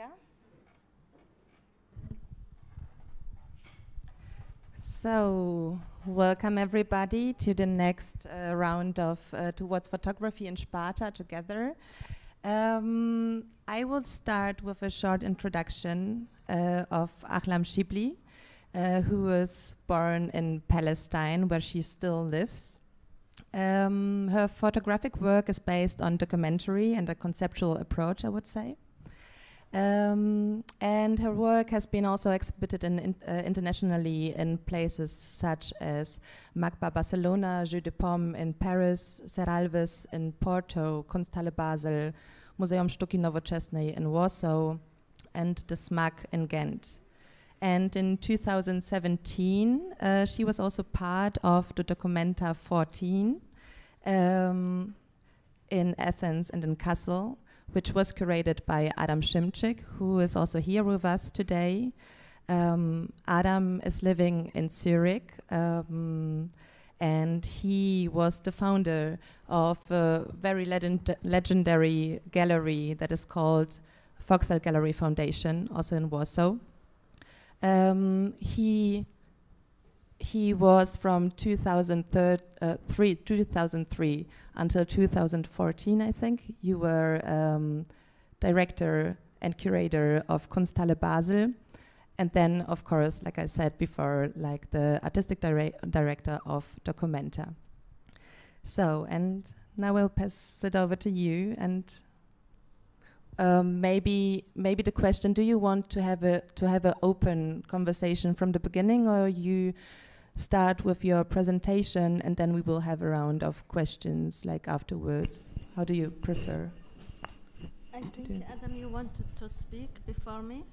Yeah. So, welcome everybody to the next round of Towards Photography in SPARTA together. I will start with a short introduction of Ahlam Shibli, who was born in Palestine, where she still lives. Her photographic work is based on documentary and a conceptual approach, I would say. And her work has been also exhibited internationally in places such as MACBA Barcelona, Jeu de Paume in Paris, Serralves in Porto, Kunsthalle Basel, Muzeum Sztuki Nowoczesnej in Warsaw, and the SMAC in Ghent. And in 2017, she was also part of the Documenta 14 in Athens and in Kassel, which was curated by Adam Szymczyk, who is also here with us today. Adam is living in Zurich, and he was the founder of a very legendary gallery that is called Foxel Gallery Foundation, also in Warsaw. He was from 2003 until 2014, I think. You were director and curator of Kunsthalle Basel, and then, of course, like I said before, like the artistic director of Documenta. So, and now I'll pass it over to you, and maybe the question: do you want to have an open conversation from the beginning, or you start with your presentation and then we will have a round of questions like afterwards? How do you prefer? I think, Adam, you wanted to speak before me?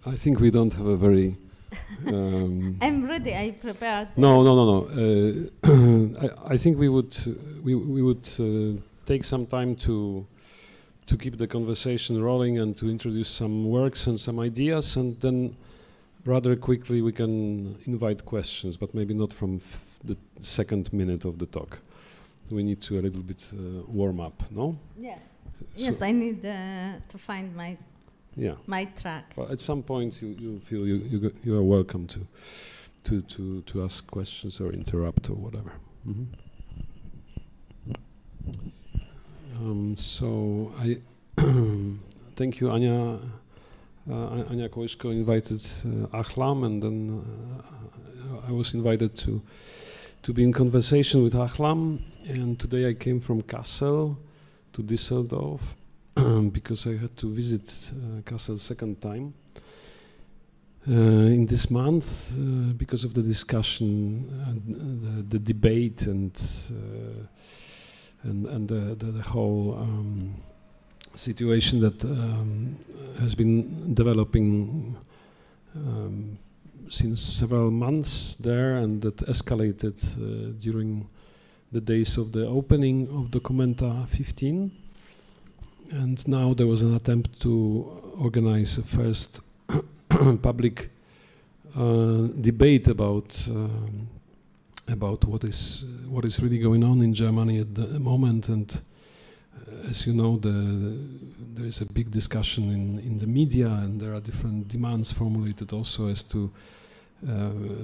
I think we don't have a very... I'm ready, I prepared. No. I think we would take some time to keep the conversation rolling and to introduce some works and some ideas, and then rather quickly we can invite questions, but maybe not from the second minute of the talk. We need to a little bit warm up, no? Yes. Yes, I need to find my track. Well, at some point you feel you are welcome to ask questions or interrupt or whatever. So I thank you, Ania. Ania Kołyszko invited Ahlam, and then I was invited to be in conversation with Ahlam. And today I came from Kassel to Düsseldorf because I had to visit Kassel second time in this month because of the discussion and the debate and the whole situation that has been developing since several months there, and that escalated during the days of the opening of Documenta 15. And now there was an attempt to organize a first public debate about what is really going on in Germany at the moment. And as you know, there is a big discussion in the media, and there are different demands formulated also as to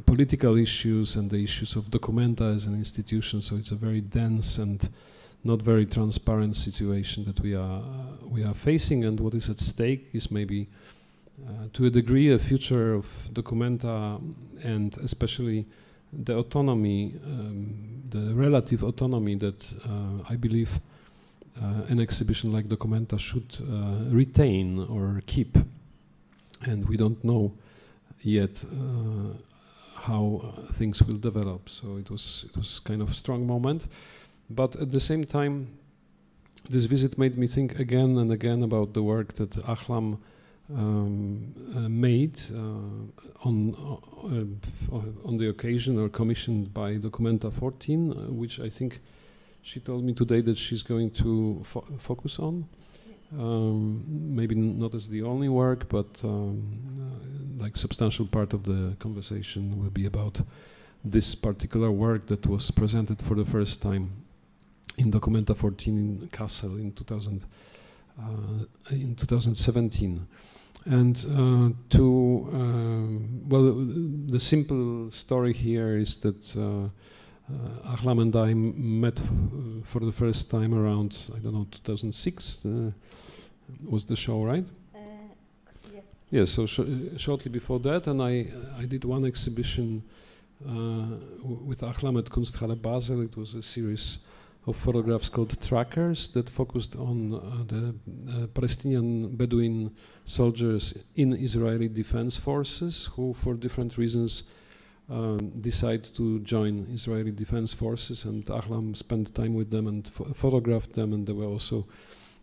political issues and the issues of Documenta as an institution. So it's a very dense and not very transparent situation that we are facing. And what is at stake is maybe, to a degree, a future of Documenta, and especially the autonomy, the relative autonomy that I believe an exhibition like Documenta should retain or keep. And we don't know yet how things will develop. So it was kind of a strong moment. But at the same time, this visit made me think again and again about the work that Ahlam made on the occasion, or commissioned by Documenta 14, which I think she told me today that she's going to focus on. Maybe not as the only work, but like substantial part of the conversation will be about this particular work that was presented for the first time in Documenta 14 in Kassel in 2000. in 2017. And well, the simple story here is that Ahlam and I met for the first time around, I don't know, 2006 was the show, right? Yes. Yes, so shortly before that, and I did one exhibition with Ahlam at Kunsthalle Basel. It was a series of photographs called Trackers that focused on the Palestinian Bedouin soldiers in Israeli defense forces who, for different reasons, decide to join Israeli defense forces, and Ahlam spent time with them and photographed them, and there were also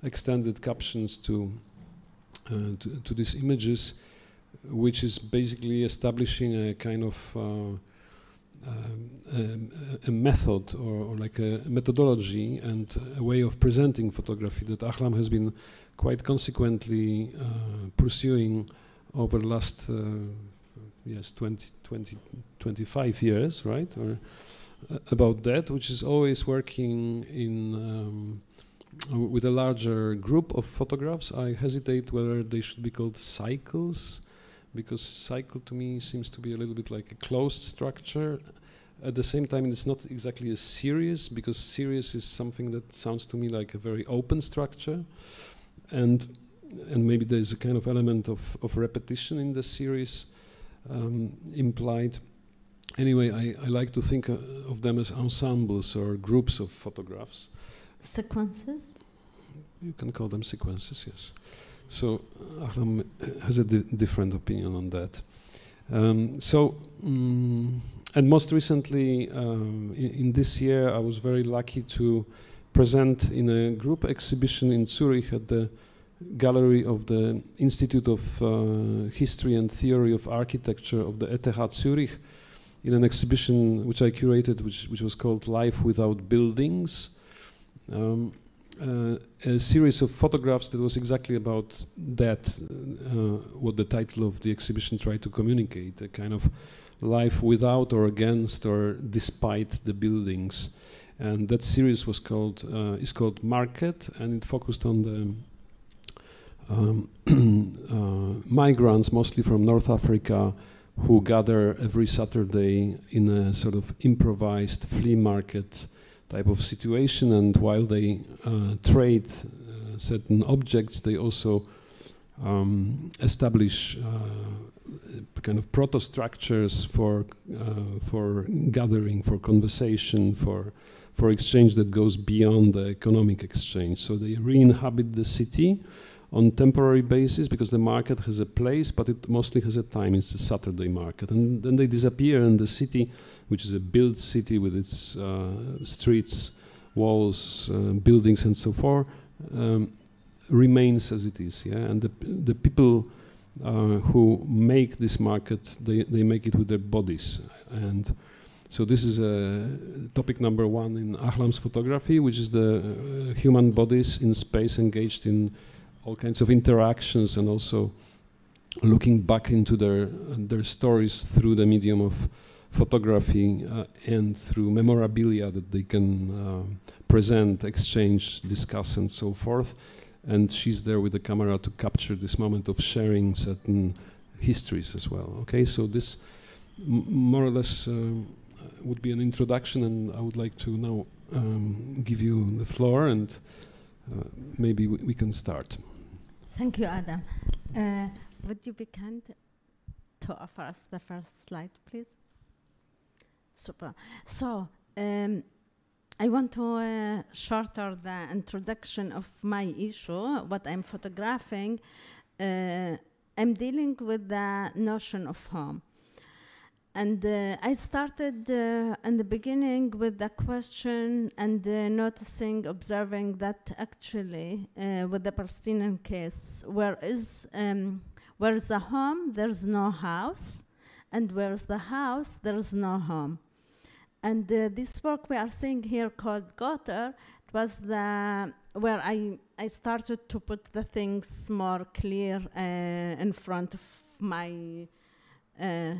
extended captions to these images, which is basically establishing a kind of a method or like a methodology and a way of presenting photography that Ahlam has been quite consequently pursuing over the last 25 years, right? Or about that, which is always working in with a larger group of photographs. I hesitate whether they should be called cycles, because cycle to me seems to be a little bit like a closed structure. At the same time, it's not exactly a series, because series is something that sounds to me like a very open structure, and maybe there's a kind of element of repetition in the series implied. Anyway, I like to think of them as ensembles or groups of photographs. Sequences? You can call them sequences, yes. So Ahlam has a different opinion on that. And most recently, in this year, I was very lucky to present in a group exhibition in Zurich at the gallery of the Institute of History and Theory of Architecture of the ETH Zurich, in an exhibition which I curated, which was called Life Without Buildings. A series of photographs that was exactly about that, what the title of the exhibition tried to communicate, a kind of life without or against or despite the buildings. And that series was called is called Market, and it focused on the migrants, mostly from North Africa, who gather every Saturday in a sort of improvised flea market type of situation, and while they trade certain objects, they also establish kind of proto-structures for gathering, for conversation, for exchange that goes beyond the economic exchange. So they re-inhabit the city on temporary basis, because the market has a place, but it mostly has a time. It's a Saturday market, and then they disappear, and the city, which is a built city with its streets, walls, buildings, and so forth, remains as it is. Yeah, and the people who make this market, they make it with their bodies. And so this is topic number one in Ahlam's photography, which is the human bodies in space engaged in all kinds of interactions, and also looking back into their stories through the medium of photography and through memorabilia that they can present, exchange, discuss, and so forth. And she's there with the camera to capture this moment of sharing certain histories as well. Okay, so this more or less would be an introduction, and I would like to now give you the floor, and maybe we can start. Thank you, Adam. Would you be kind to offer us the first slide, please? Super. So I want to shorten the introduction of my issue, what I'm photographing. I'm dealing with the notion of home. And I started in the beginning with the question and noticing, observing that actually with the Palestinian case, where is the home, there's no house, and where is the house, there is no home. And this work we are seeing here called Gotter, it was where I started to put the things more clear in front of my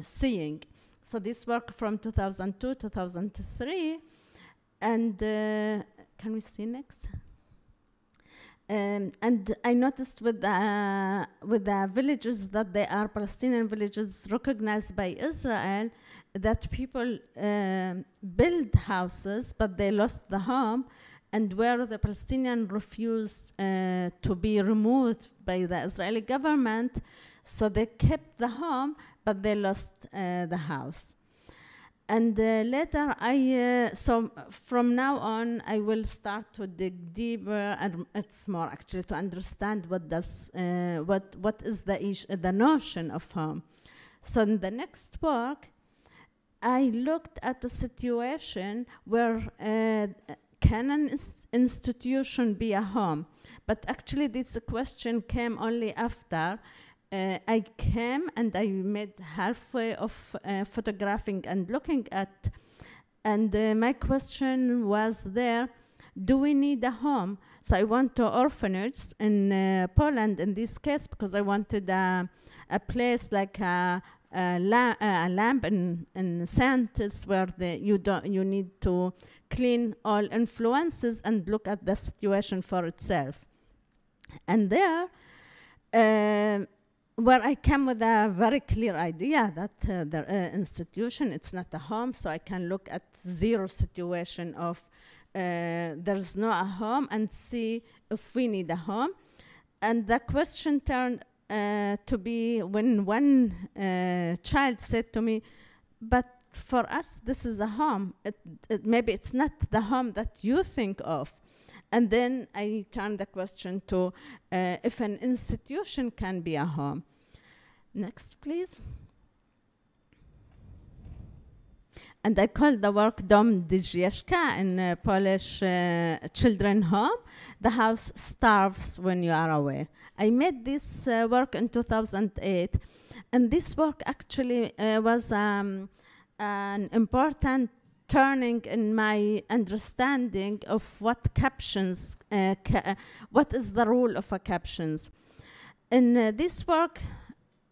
seeing. So this work from 2002, 2003, and can we see next? And I noticed with the villages that they are Palestinian villages recognized by Israel, that people build houses, but they lost the home, and where the Palestinian refused to be removed by the Israeli government, so they kept the home, but they lost the house. And later, so from now on, I will start to dig deeper, and it's more actually to understand what is the notion of home. So in the next work, I looked at a situation where can an institution be a home? But actually, this question came only after I came and I made halfway of photographing and looking at, and my question was there, do we need a home? So I went to orphanages in Poland in this case, because I wanted a place like a lamp in Santis where you need to clean all influences and look at the situation for itself. And there, where I came with a very clear idea that the institution, it's not a home, so I can look at zero situation of there's no a home and see if we need a home. And the question turned to be when one child said to me, but for us, this is a home. Maybe it's not the home that you think of. And then I turned the question to if an institution can be a home. Next, please. And I called the work Dom Dziecka in Polish children home. The house starves when you are away. I made this work in 2008. And this work actually was an important turning in my understanding of what captions, what is the role of a captions. In this work,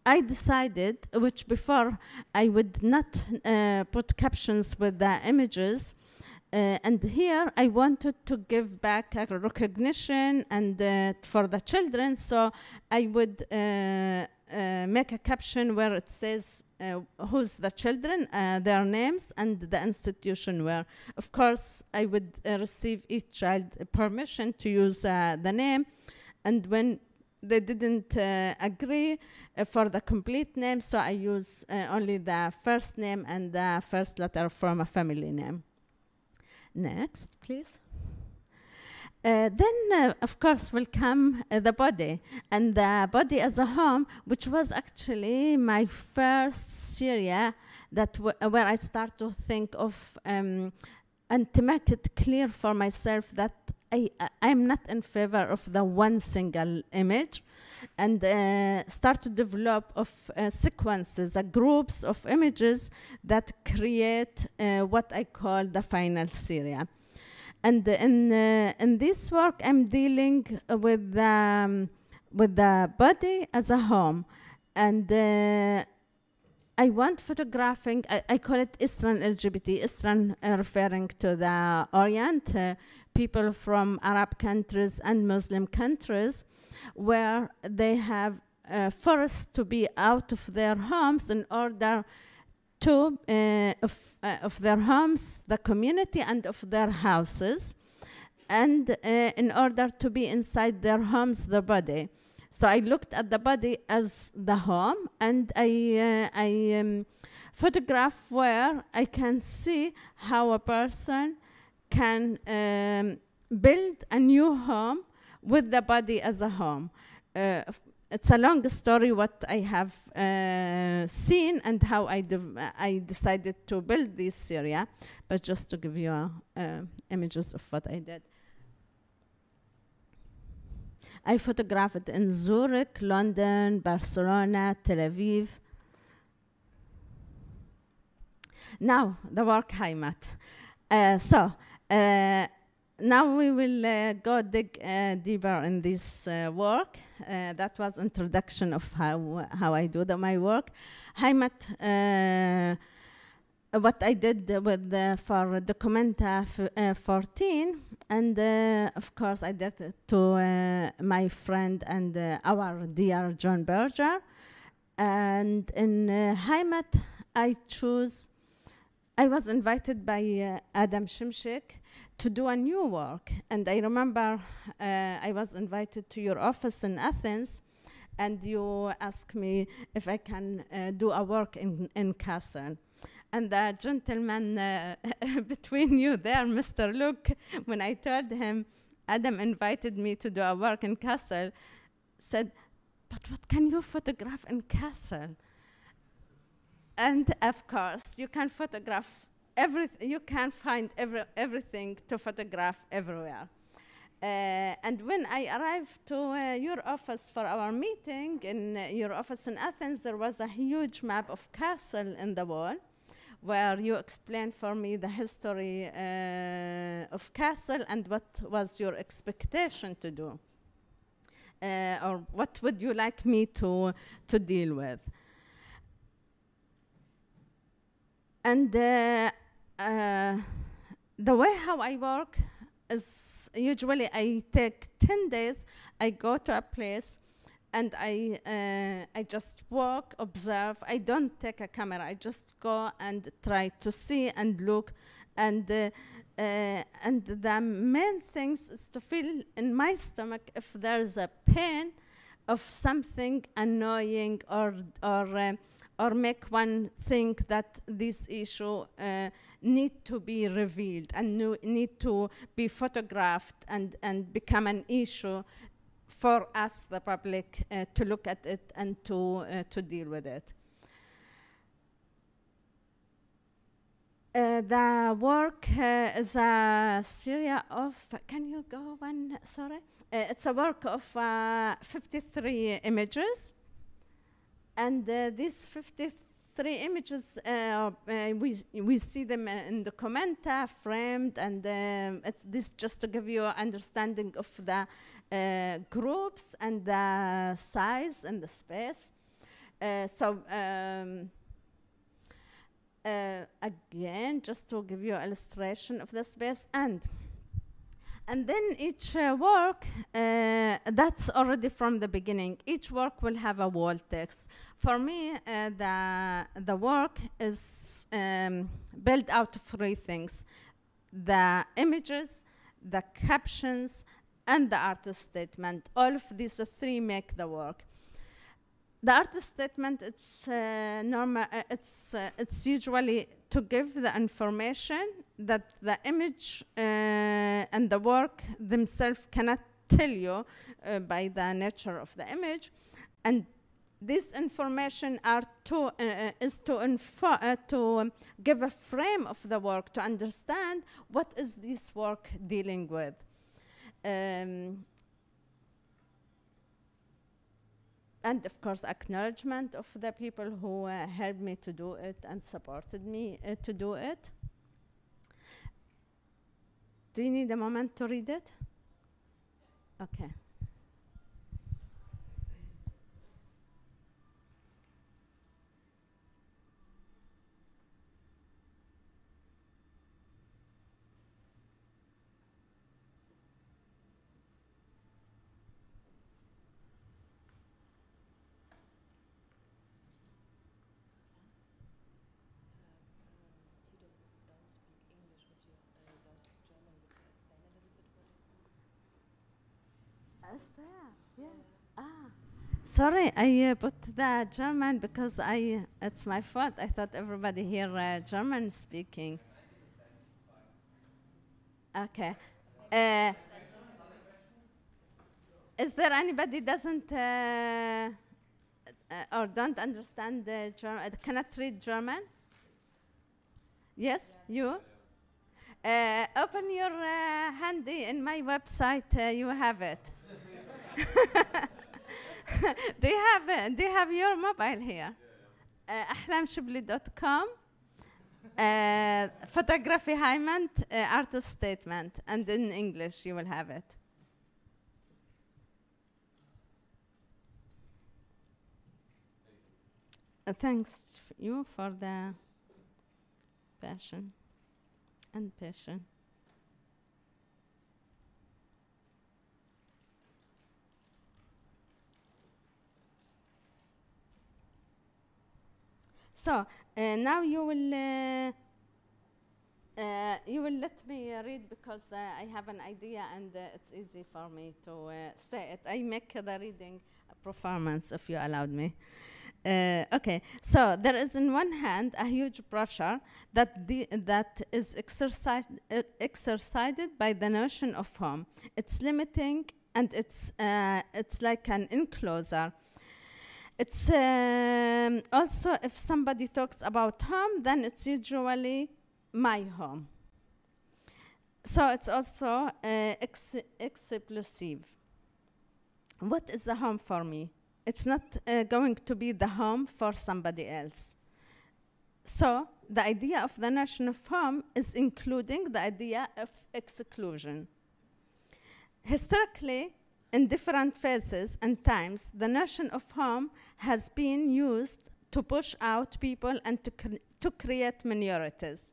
I decided, which before I would not put captions with the images, and here I wanted to give back a recognition and for the children, so I would make a caption where it says who's the children, their names, and the institution where. Of course, I would receive each child permission to use the name, and when they didn't agree for the complete name, so I use only the first name and the first letter from a family name. Next, please. Then, of course, will come the body, and the body as a home, which was actually my first series that where I start to think of and to make it clear for myself that I'm not in favor of the one single image, and start to develop of sequences, groups of images that create what I call the final series. And in this work, I'm dealing with the body as a home, and I want photographing. I call it Eastern LGBT. Eastern referring to the Orient, people from Arab countries and Muslim countries, where they have forced to be out of their homes in order to of their homes, the community, and of their houses, and in order to be inside their homes, the body. So I looked at the body as the home, and I photograph where I can see how a person can build a new home with the body as a home. It's a long story what I have seen and how I decided to build this series, but just to give you images of what I did. I photographed in Zurich, London, Barcelona, Tel Aviv. Now, the work Heimat. Now we will go dig deeper in this work. That was introduction of how I do my work. Heimat what I did with for Documenta 14, and of course I did it to my friend and our dear John Berger. And in Heimat, I was invited by Ahlam Shibli to do a new work. And I remember I was invited to your office in Athens, and you asked me if I can do a work in Kassel. And the gentleman between you there, Mr. Luke, when I told him Adam invited me to do a work in Kassel, said, "But what can you photograph in Kassel?" And of course, you can photograph everything. You can find everything to photograph everywhere. And when I arrived to your office for our meeting in your office in Athens, there was a huge map of Kassel in the wall, where you explained for me the history of Kassel and what was your expectation to do, or what would you like me to deal with. And the way how I work is usually I take 10 days, I go to a place, and I just walk, observe. I don't take a camera. I just go and try to see and look. And the main things is to feel in my stomach if there's a pain of something annoying or make one think that this issue need to be revealed and need to be photographed and become an issue for us, the public, to look at it and to deal with it. The work is a series of, can you go one, sorry? It's a work of 53 images. And these 53 images, we see them in the Documenta, framed, and this just to give you an understanding of the groups and the size and the space. Again, just to give you an illustration of the space, and then each work, that's already from the beginning. Each work will have a wall text. For me, the work is built out of three things: the images, the captions, and the artist statement. All of these three make the work. The artist statement, it's normal. It's usually to give the information that the image and the work themselves cannot tell you by the nature of the image, and this information is to give a frame of the work to understand what is this work dealing with. And of course, acknowledgement of the people who helped me to do it and supported me to do it. Do you need a moment to read it? Okay. Yes. Sorry, I put the German because it's my fault. I thought everybody here German speaking. Okay. Is there anybody doesn't or don't understand German, cannot read German? Yes, you? Open your handy in my website. You have it. Do you have your mobile here? ahlamshibli.com. Photography Heimat, artist statement, and in English you will have it. Thanks you for the passion, and passion. So now you will let me read, because I have an idea and it's easy for me to say it. I make the reading a performance, if you allowed me. Okay, so there is in one hand a huge pressure that is exercised by the notion of home. It's limiting, and it's like an enclosure. It's also, if somebody talks about home, then it's usually my home. So it's also exclusive. What is a home for me? It's not going to be the home for somebody else. So the idea of the notion of home is including the idea of exclusion. Historically, in different phases and times, the notion of home has been used to push out people and to create minorities.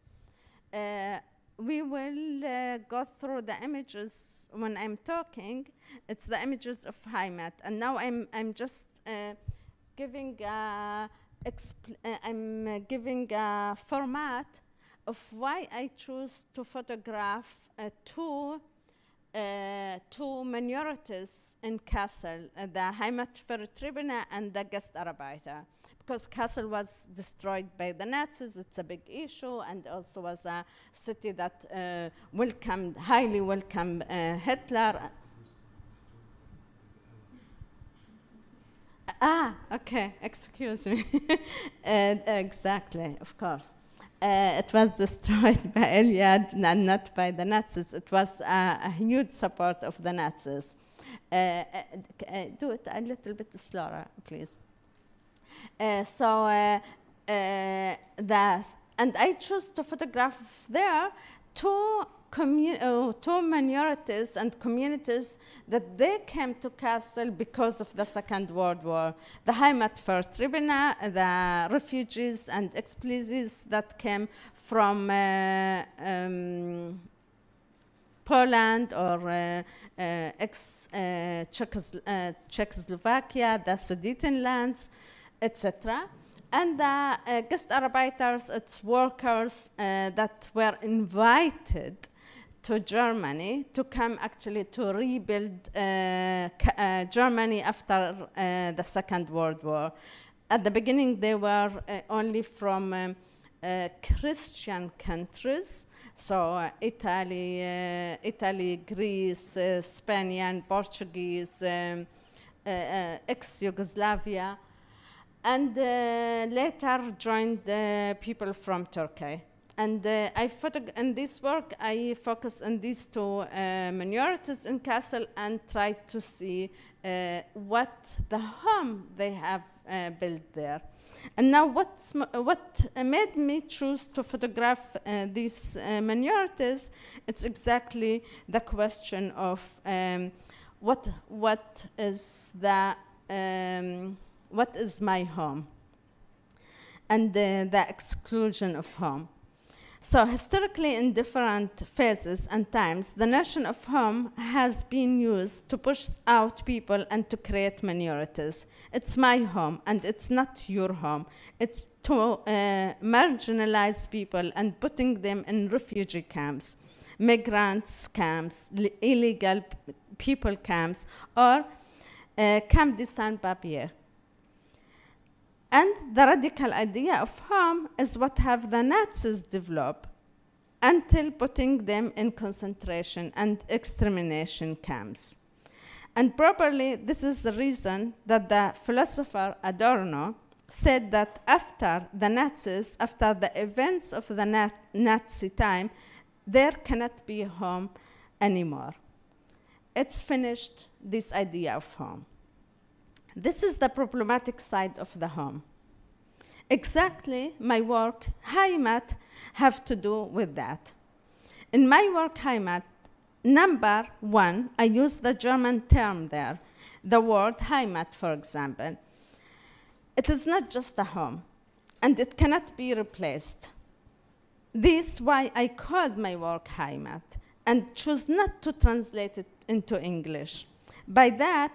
We will go through the images when I'm talking. It's the images of Heimat, and now I'm just giving a format of why I choose to photograph two minorities in Kassel, the Heimatvertriebene and the Gastarbeiter, because Kassel was destroyed by the Nazis. It's a big issue, and also was a city that highly welcomed Hitler. Okay, excuse me. Exactly, of course. It was destroyed by Eliad and not by the Nazis. It was a huge support of the Nazis. Do it a little bit slower, please. And I chose to photograph there two minorities and communities that they came to Kassel because of the Second World War. The Heimatvertriebene, the refugees and explosives that came from Poland or Czechoslovakia, the Sudetenlands, etc. And the Gastarbeiters, it's workers that were invited to Germany to come actually to rebuild Germany after the Second World War. At the beginning, they were only from Christian countries, so Italy, Greece, Spain, Portuguese, ex-Yugoslavia, and later joined people from Turkey. And in this work, I focus on these two minorities in Kassel and try to see what the home they have built there. And now what made me choose to photograph these minorities, it's exactly the question of what is my home, and the exclusion of home. So historically, in different phases and times, the notion of home has been used to push out people and to create minorities. It's my home, and it's not your home. It's to marginalize people and putting them in refugee camps, migrants camps, illegal people camps, or Camp des Sans-Papiers. And the radical idea of home is what have the Nazis developed until putting them in concentration and extermination camps. And probably this is the reason that the philosopher Adorno said that after the Nazis, after the events of the Nazi time, there cannot be a home anymore. It's finished, this idea of home. This is the problematic side of the home. Exactly, my work, Heimat, have to do with that. In my work, Heimat, number one, I use the German term there, the word Heimat, for example. It is not just a home, and it cannot be replaced. This is why I called my work Heimat and choose not to translate it into English. By that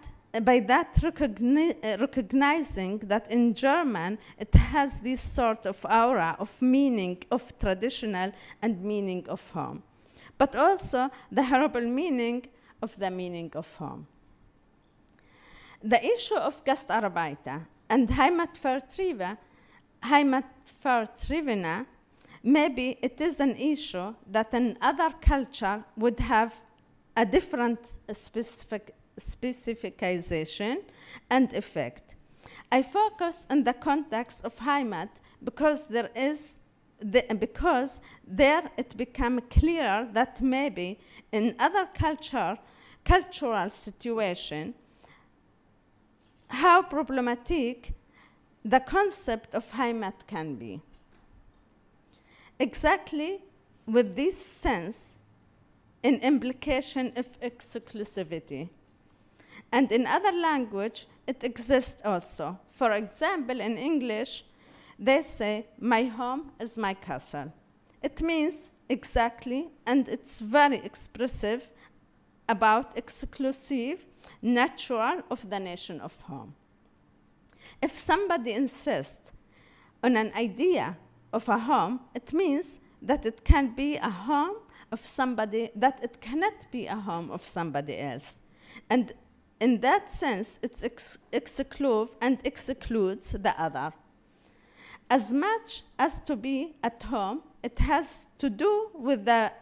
recognizing that in German it has this sort of aura of meaning of traditional and meaning of home, but also the horrible meaning of the meaning of home. The issue of Gastarbeiter and Heimatvertriebene, maybe it is an issue that in other culture would have a different specification and effect. I focus on the context of Heimat because there it became clearer that maybe in other cultural situation, how problematic the concept of Heimat can be. Exactly with this sense in implication of exclusivity. And in other language, it exists also. For example, in English, they say, my home is my castle. It means exactly, and it's very expressive about exclusive, natural of the nation of home. If somebody insists on an idea of a home, it means that it can be a home of somebody, that it cannot be a home of somebody else. And in that sense, it excludes the other. As much as to be at home, it has to do with the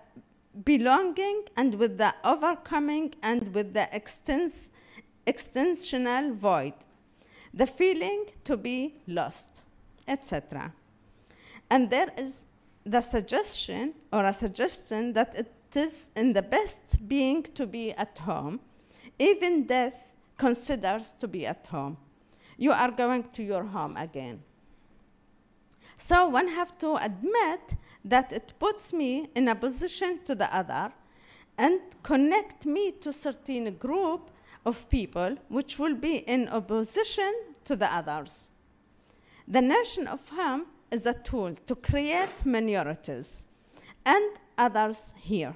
belonging and with the overcoming and with the extensional void, the feeling to be lost, etc. And there is the suggestion or a suggestion that it is in the best being to be at home. Even death considers to be at home. You are going to your home again. So one have to admit that it puts me in a position to the other and connect me to a certain group of people which will be in opposition to the others. The notion of home is a tool to create minorities and others here.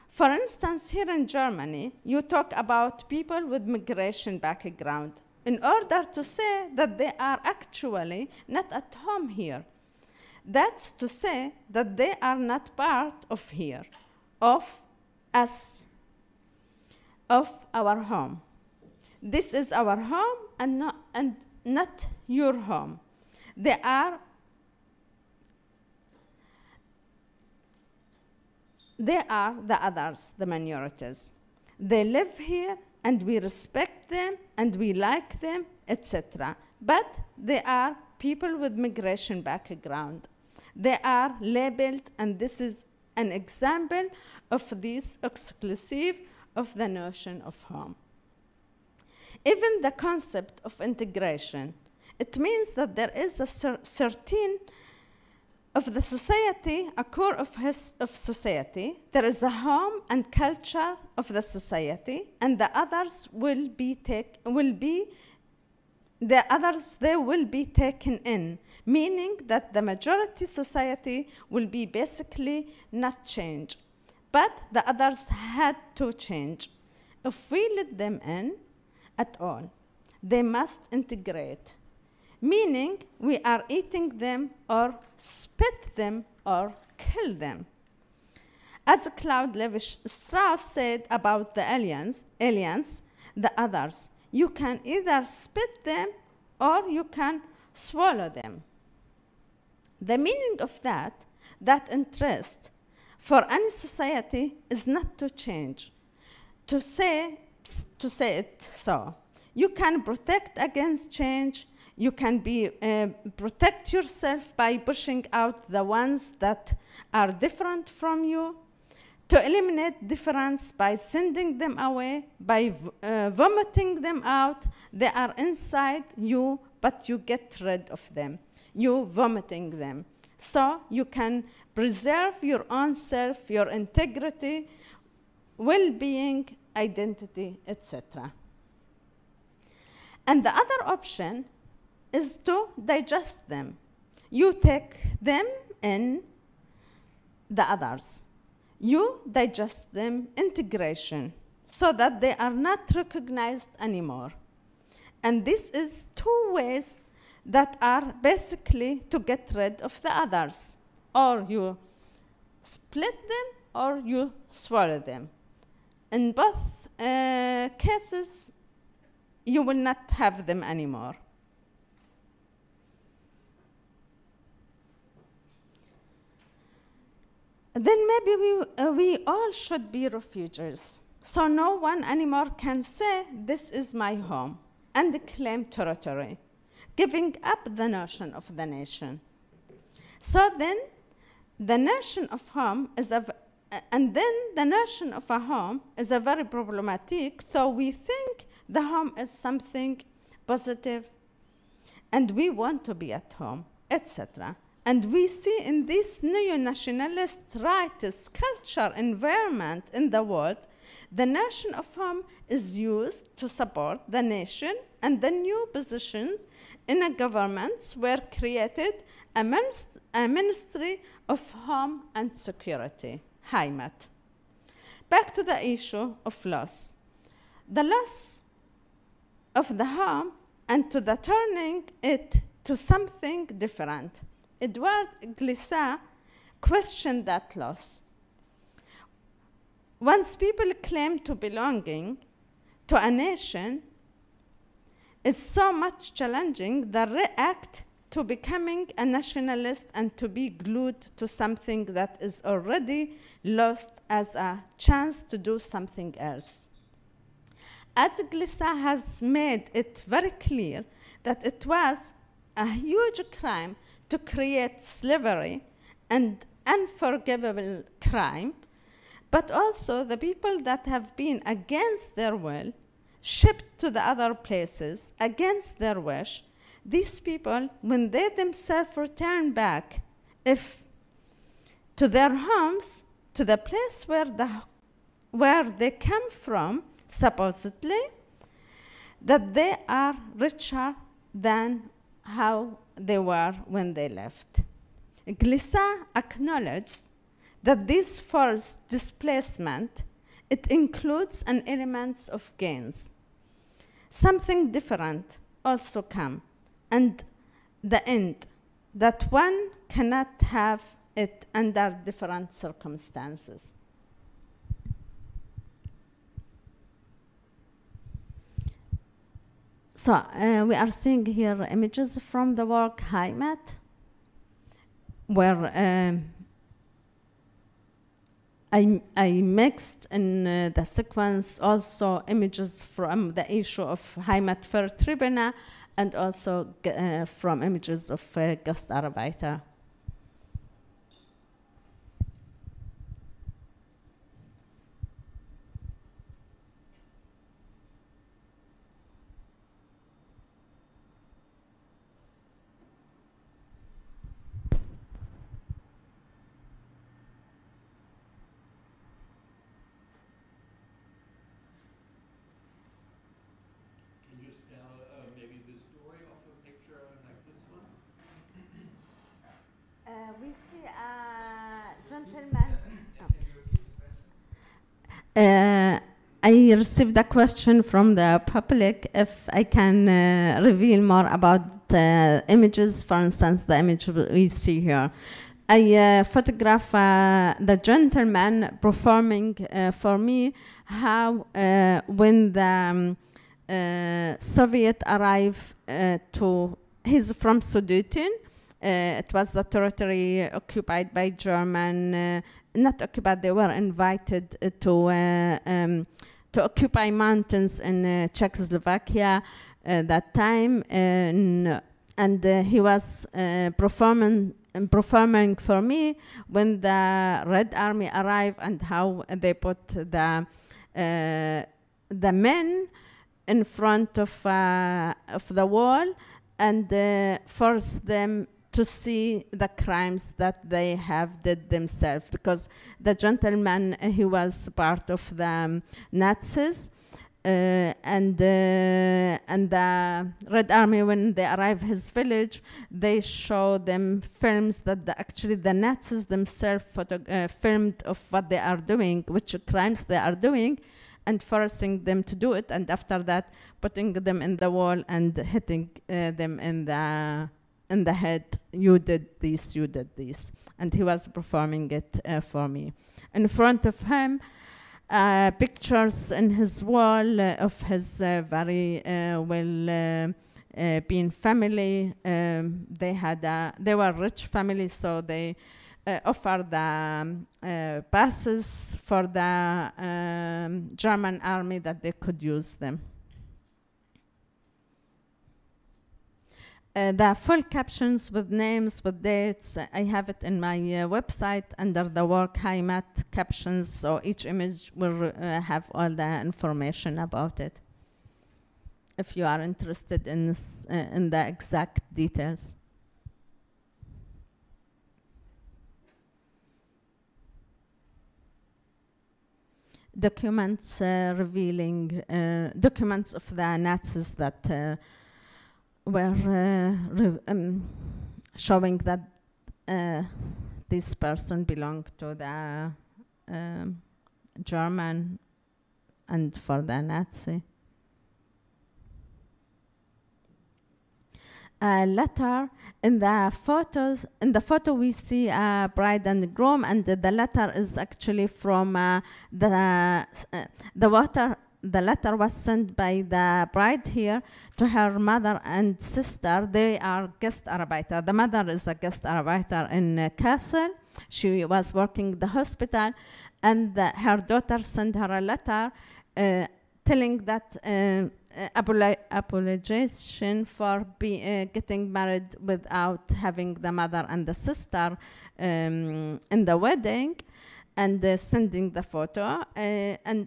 For instance, here in Germany, you talk about people with migration background in order to say that they are actually not at home here. That's to say that they are not part of here, of us, of our home. This is our home and not your home. They are the others, the minorities. They live here and we respect them and we like them, etc. But they are people with migration background. They are labeled, and this is an example of this exclusive of the notion of home. Even the concept of integration, it means that there is a certain of the society, a core of society. There is a home and culture of the society, and the others will be taken in, meaning that the majority society will be basically not change, but the others had to change. If we let them in at all, they must integrate, meaning we are eating them or spit them or kill them. As Claude Lévi-Strauss said about the aliens, the others, you can either spit them or you can swallow them. The meaning of that interest for any society is not to change, to say it so. You can protect against change. You can protect yourself by pushing out the ones that are different from you, to eliminate difference by sending them away, by vomiting them out. They are inside you, but you get rid of them. You vomiting them. So you can preserve your own self, your integrity, well-being, identity, etc. And the other option is to digest them. You take them in the others. You digest them, integration, so that they are not recognized anymore. And this is two ways that are basically to get rid of the others. Or you split them or you swallow them. In both cases, you will not have them anymore. Then maybe we all should be refugees. So no one anymore can say, this is my home, and claim territory, giving up the notion of the nation. So then, the notion of home is a very problematic, so we think the home is something positive, and we want to be at home, etc. And we see in this neo-nationalist rightist culture environment in the world, the notion of home is used to support the nation, and the new positions in a governments were created a ministry of home and security, Heimat. Back to the issue of loss. The loss of the home and to the turning it to something different. Edouard Glissant questioned that loss. Once people claim to belonging to a nation, it's so much challenging that react to becoming a nationalist and to be glued to something that is already lost as a chance to do something else. As Glissant has made it very clear that it was a huge crime to create slavery and unforgivable crime, but also the people that have been against their will, shipped to the other places against their wish, these people, when they themselves return back, if to their homes, to the place where they come from, supposedly, that they are richer than how they were when they left. Glissant acknowledged that this forced displacement, it includes an element of gains. Something different also come, and the end, that one cannot have it under different circumstances. So we are seeing here images from the work Heimat, where I mixed in the sequence also images from the issue of Heimat für Tribuna and also from images of Gastarbeiter. We see a gentleman. I received a question from the public if I can reveal more about images, for instance, the image we see here. I photograph the gentleman performing for me how when the Soviet arrived he's from Sudeten. It was the territory occupied by German, not occupied, they were invited to occupy mountains in Czechoslovakia that time, and he was performing for me when the Red Army arrived and how they put the men in front of the wall and forced them to see the crimes that they have did themselves, because the gentleman, he was part of the Nazis, and the Red Army, when they arrive his village, they show them films that actually the Nazis themselves filmed of what they are doing, which crimes they are doing, and forcing them to do it, and after that putting them in the wall and hitting them in the head. You did this, you did this. And he was performing it for me. In front of him, pictures in his wall of his very well-being family. They were rich family, so they offered the passes for the German army that they could use them. The full captions with names, with dates, I have it in my website under the work Heimat captions, so each image will have all the information about it, if you are interested in this, in the exact details. Documents revealing, documents of the Nazis that were showing that this person belonged to the German and for the Nazi. Letter in the photos. In the photo, we see a bride and groom, and the letter is actually from the water. The letter was sent by the bride here to her mother and sister. They are Gastarbeiter. The mother is a Gastarbeiter in Kassel. She was working the hospital, and her daughter sent her a letter telling that apologization for getting married without having the mother and the sister in the wedding, and sending the photo. And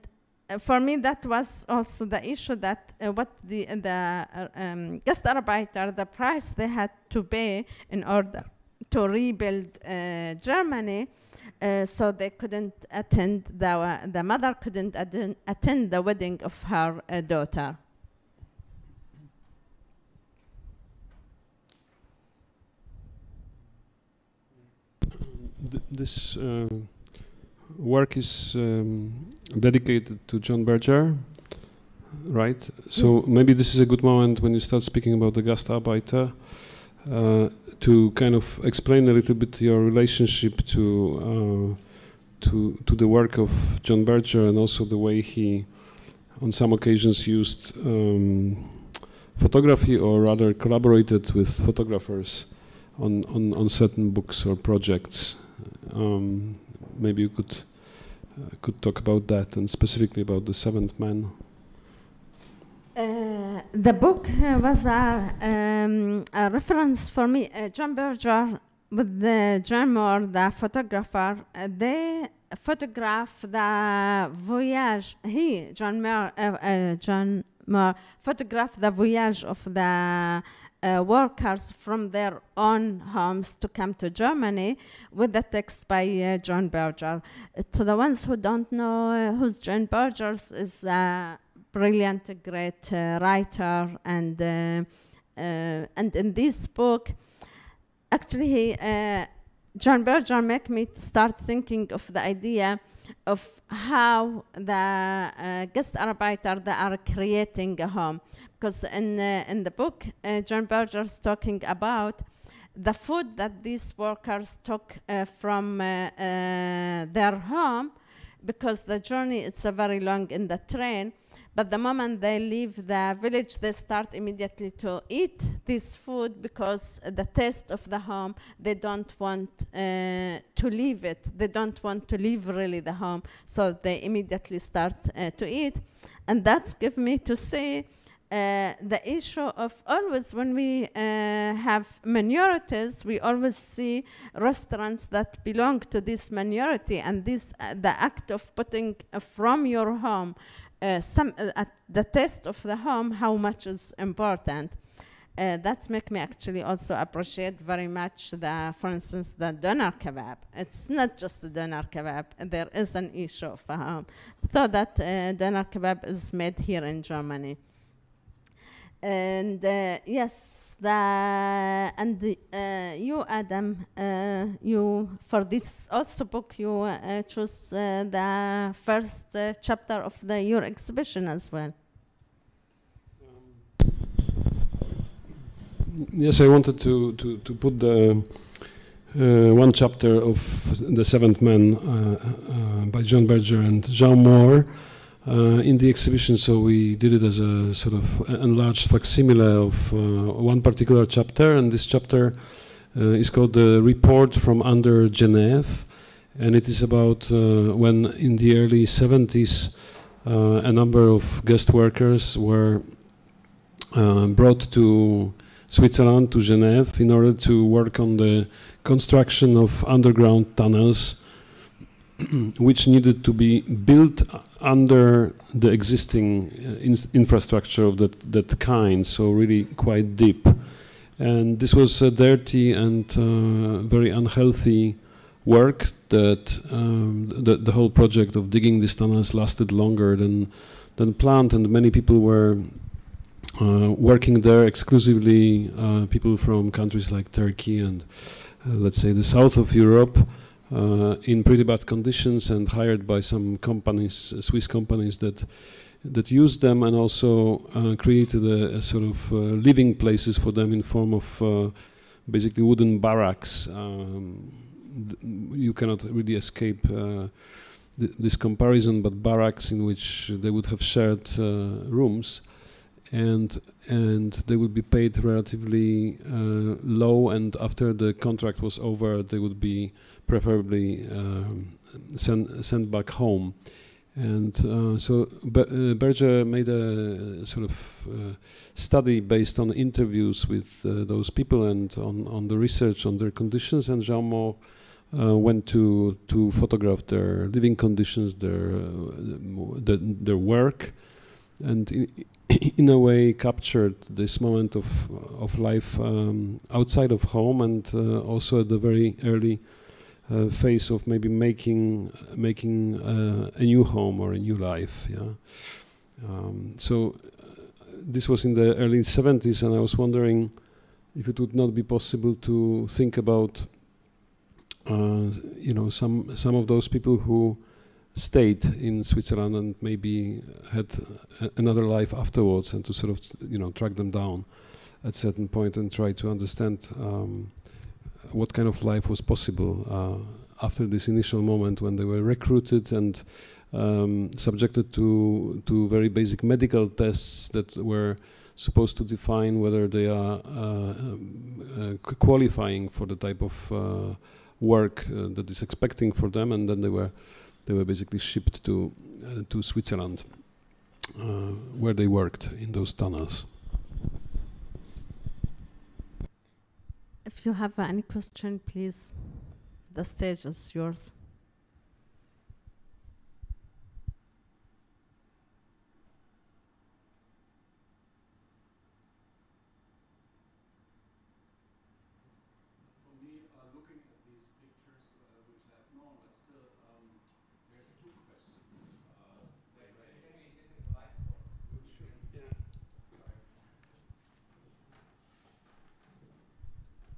for me, that was also the issue, that what the Gastarbeiter, the price they had to pay in order to rebuild Germany, so they couldn't attend, the mother couldn't attend the wedding of her daughter. This work is dedicated to John Berger, right? So yes. Maybe this is a good moment when you start speaking about the Gastarbeiter to kind of explain a little bit your relationship to the work of John Berger, and also the way he, on some occasions, used photography, or rather collaborated with photographers on certain books or projects. Maybe you could talk about that, and specifically about The Seventh Man. The book was a reference for me. John Berger, with John Moore, the photographer, they photographed the voyage. John Moore photographed the voyage of the workers from their own homes to come to Germany, with the text by John Berger. To the ones who don't know who's John Berger, is a brilliant, great writer, and in this book, actually, John Berger made me start thinking of the idea of how the Gastarbeiter, they are creating a home. Because in the book, John Berger is talking about the food that these workers took from their home, because the journey is very long in the train. But the moment they leave the village, they start immediately to eat this food, because the taste of the home, they don't want to leave it. They don't want to leave really the home. So they immediately start to eat. And that's gives me to see the issue of always when we have minorities, we always see restaurants that belong to this minority, and this the act of putting from your home the taste of the home, how much is important. That's make me actually also appreciate very much the, for instance, the doner kebab. It's not just the doner kebab. There is an issue of so that doner kebab is made here in Germany. And yes, you, Adam, you for this also book you choose the first chapter of your exhibition as well. Yes, I wanted to put the one chapter of The Seventh Man by John Berger and Jean Moore in the exhibition, so we did it as a sort of enlarged facsimile of one particular chapter, and this chapter is called The Report from Under Genève, and it is about when in the early 70s a number of guest workers were brought to Switzerland, to Genève, in order to work on the construction of underground tunnels which needed to be built under the existing infrastructure of that kind, so really quite deep. And this was a dirty and very unhealthy work that the whole project of digging these tunnels lasted longer than planned, and many people were working there exclusively, people from countries like Turkey and let's say the south of Europe, in pretty bad conditions, and hired by some companies, Swiss companies that used them, and also created a sort of living places for them in form of basically wooden barracks. You cannot really escape this comparison, but barracks in which they would have shared rooms. And they would be paid relatively low, and after the contract was over, they would be preferably sent back home. And so Berger made a sort of study based on interviews with those people and on the research on their conditions, and Jean Moore went to photograph their living conditions, their work, and in a way captured this moment of life outside of home, and also at the very early phase of maybe making a new home or a new life. Yeah. So this was in the early 70s, and I was wondering if it would not be possible to think about some of those people who stayed in Switzerland and maybe had another life afterwards, and to sort of track them down at a certain point and try to understand what kind of life was possible after this initial moment when they were recruited and subjected to very basic medical tests that were supposed to define whether they are qualifying for the type of work that is expecting for them, and then they were basically shipped to Switzerland, where they worked in those tunnels. If you have any question, please, the stage is yours.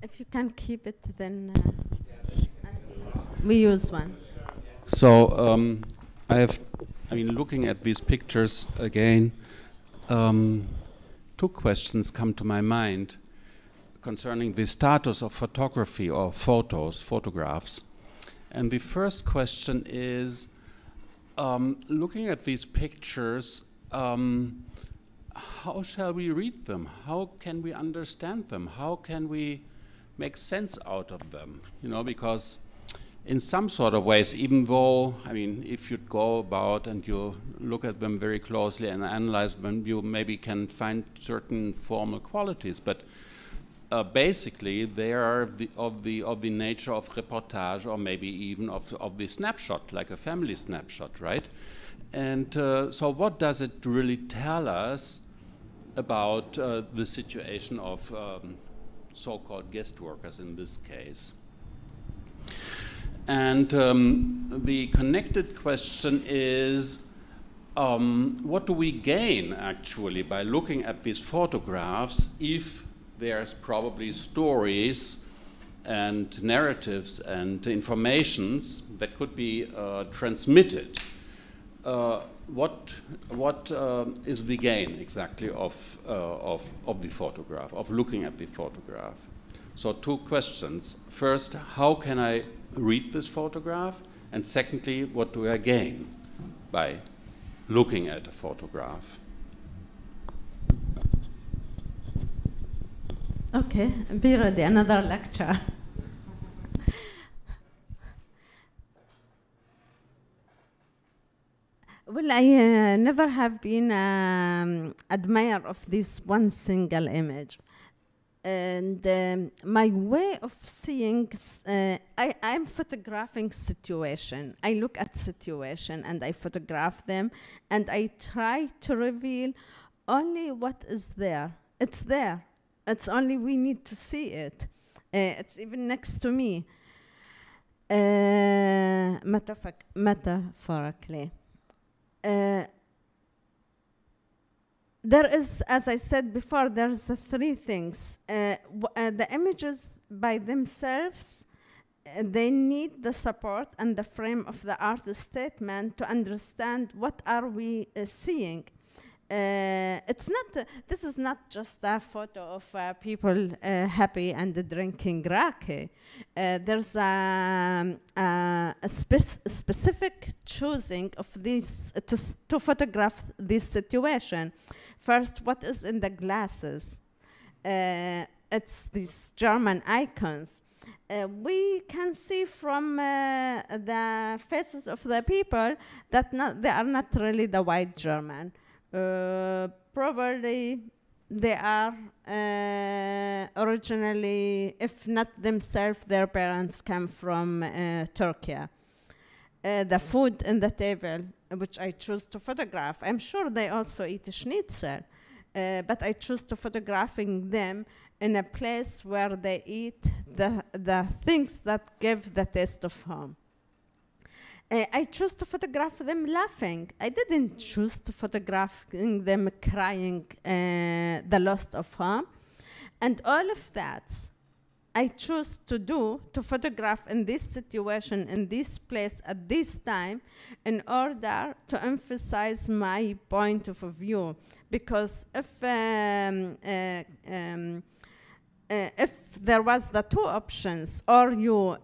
If you can keep it, then we use one. So looking at these pictures again, two questions come to my mind concerning the status of photography or photographs. And the first question is, looking at these pictures, how shall we read them? How can we understand them? How can we make sense out of them? Because in some sort of ways, even though, if you go about and you look at them very closely and analyze them, you maybe can find certain formal qualities, but basically they are of the nature of reportage, or maybe even of the snapshot, like a family snapshot, right? And so what does it really tell us about the situation of so-called guest workers in this case. And the connected question is, what do we gain actually by looking at these photographs if there's probably stories and narratives and informations that could be transmitted? What is the gain exactly of the photograph, of looking at the photograph? So two questions. First, how can I read this photograph? And secondly, what do I gain by looking at a photograph? Okay, be ready, another lecture. Well, I never have been admirer of this one single image. And my way of seeing, I'm photographing situation. I look at situation and I photograph them and I try to reveal only what is there. It's there. It's only we need to see it. It's even next to me. Metaphorically. There is, as I said before, there's three things. The images by themselves, they need the support and the frame of the artist statement to understand what are we seeing. It's not. This is not just a photo of people happy and drinking raki. There's a specific choosing of this to photograph this situation. First, what is in the glasses? It's these German icons. We can see from the faces of the people that they are not really the white German. Probably they are originally, if not themselves, their parents come from Turkey. The food in the table, which I choose to photograph, I'm sure they also eat schnitzel, but I choose to photographing them in a place where they eat the things that give the taste of home. I chose to photograph them laughing. I didn't choose to photograph them crying the loss of home. And all of that I choose to do, to photograph in this situation, in this place, at this time, in order to emphasize my point of view. Because if there was the two options, or you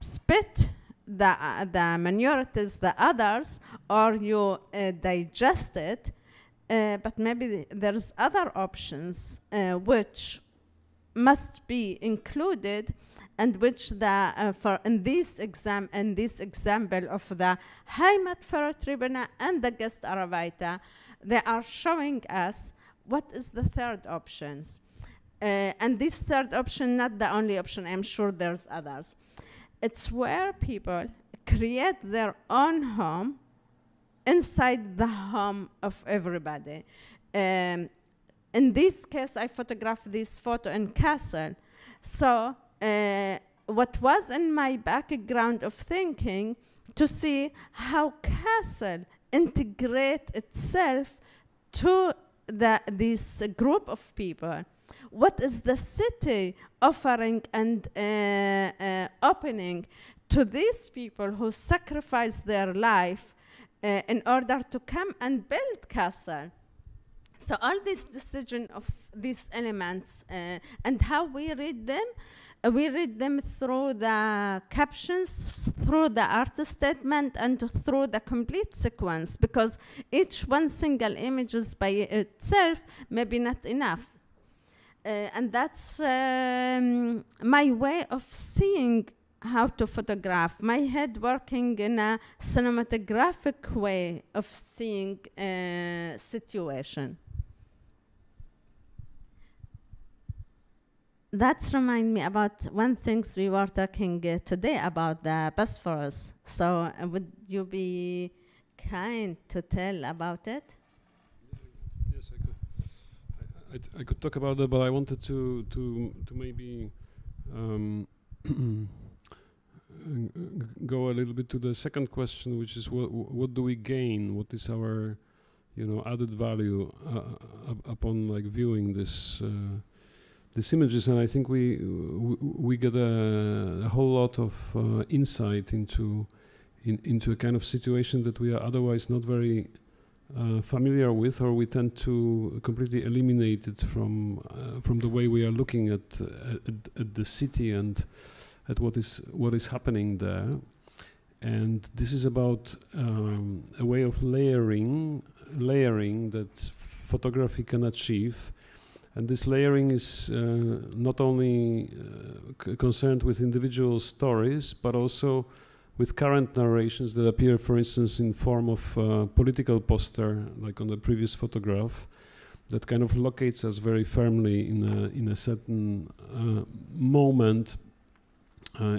spit the minorities, the others, or you digest it, but maybe there's other options which must be included, and which for in this example of the Heimatvertriebene and the Guest Arbeiter, they are showing us what is the third options. And this third option, not the only option, I'm sure there's others. It's where people create their own home inside the home of everybody. In this case, I photographed this photo in Kassel. So what was in my background of thinking to see how Kassel integrate itself to this group of people. What is the city offering and opening to these people who sacrifice their life in order to come and build Kassel? So all this decision of these elements and how we read them through the captions, through the artist statement, and through the complete sequence, because each one single image is by itself maybe not enough. And that's my way of seeing how to photograph. My head working in a cinematographic way of seeing a situation. That's remind me about one thing we were talking today about the Bosphorus. So would you be kind to tell about it? Yes, I could. I could talk about that, but I wanted to maybe go a little bit to the second question, which is what do we gain? What is our, added value upon like viewing these images? And I think we get a whole lot of insight into a kind of situation that we are otherwise not very familiar with, or we tend to completely eliminate it from the way we are looking at the city and at what is happening there. And this is about a way of layering that photography can achieve. And this layering is not only concerned with individual stories, but also with current narrations that appear, for instance, in form of political poster, like on the previous photograph, that kind of locates us very firmly in a certain moment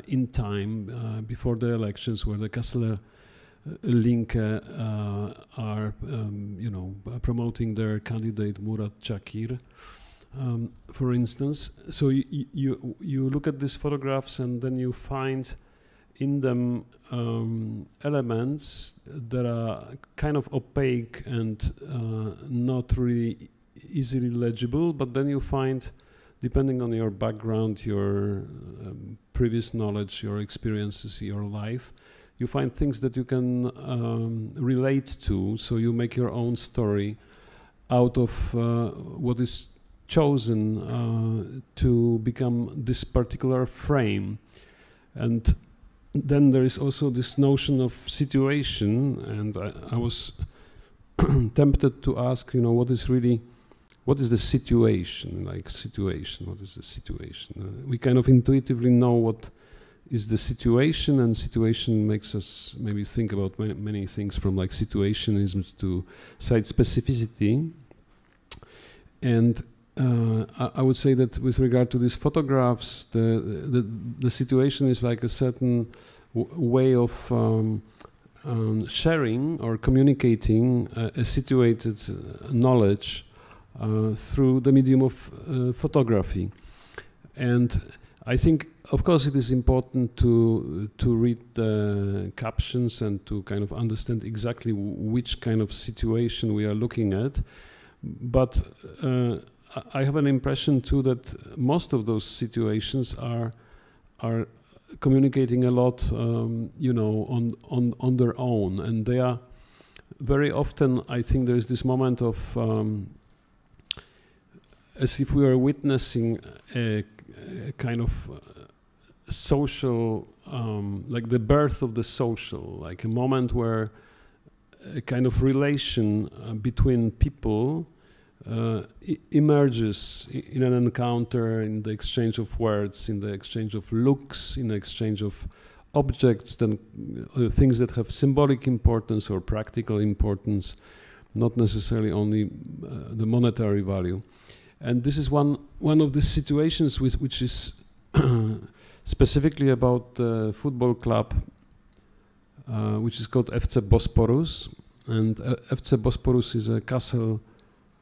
in time before the elections, where the Kasseler Linke are, promoting their candidate Murat Çakır, for instance. So you look at these photographs, and then you find in them elements that are kind of opaque and not really easily legible, but then you find, depending on your background, your previous knowledge, your experiences, your life, you find things that you can relate to, so you make your own story out of what is chosen to become this particular frame. And then there is also this notion of situation, and I was tempted to ask, what is the situation? Like situation, what is the situation? We kind of intuitively know what is the situation, and situation makes us maybe think about many things, from like situationism to site specificity. And I would say that with regard to these photographs, the situation is like a certain way of sharing or communicating a situated knowledge through the medium of photography. And I think, of course, it is important to read the captions and to kind of understand exactly which kind of situation we are looking at. But I have an impression too that most of those situations are communicating a lot, on their own, and they are very often. I think there is this moment of as if we are witnessing a kind of social, like the birth of the social, like a moment where a kind of relation between people emerges in an encounter, in the exchange of words, in the exchange of looks, in the exchange of objects, then things that have symbolic importance or practical importance, not necessarily only the monetary value. And this is one of the situations which is specifically about the football club, which is called FC Bosporus. And FC Bosporus is a Kassel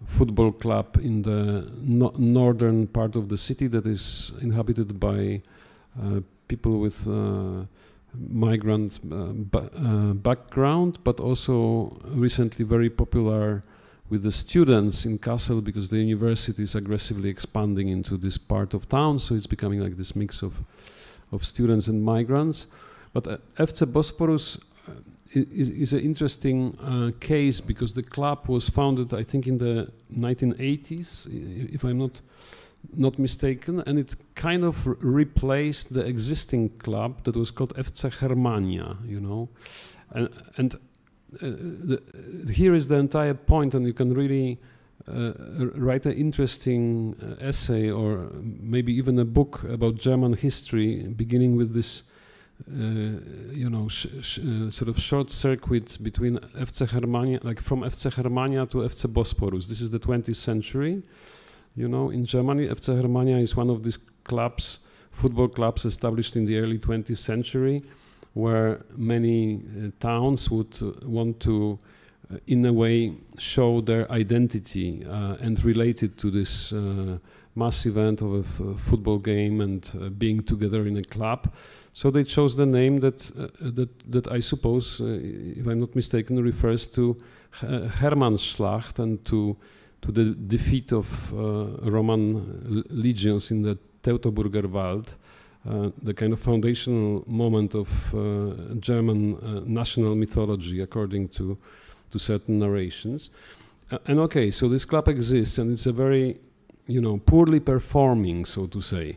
football club in the northern part of the city that is inhabited by people with migrant background, but also recently very popular with the students in Kassel, because the university is aggressively expanding into this part of town, so it's becoming like this mix of students and migrants. But FC Bosporus is an interesting case, because the club was founded, I think, in the 1980s, if I'm not mistaken, and it kind of replaced the existing club that was called FC Germania, and here is the entire point, and you can really write an interesting essay or maybe even a book about German history, beginning with this sort of short circuit between FC Germania, like from FC Germania to FC Bosporus. This is the 20th century. In Germany, FC Germania is one of these clubs, football clubs established in the early 20th century, where many towns would want to in a way show their identity and relate it to this mass event of a football game and being together in a club. So they chose the name that I suppose, if I'm not mistaken, refers to Hermannsschlacht and to the defeat of Roman legions in the Teutoburger Wald, the kind of foundational moment of German national mythology, according to certain narrations. And okay, so this club exists, and it's a very, poorly performing, so to say.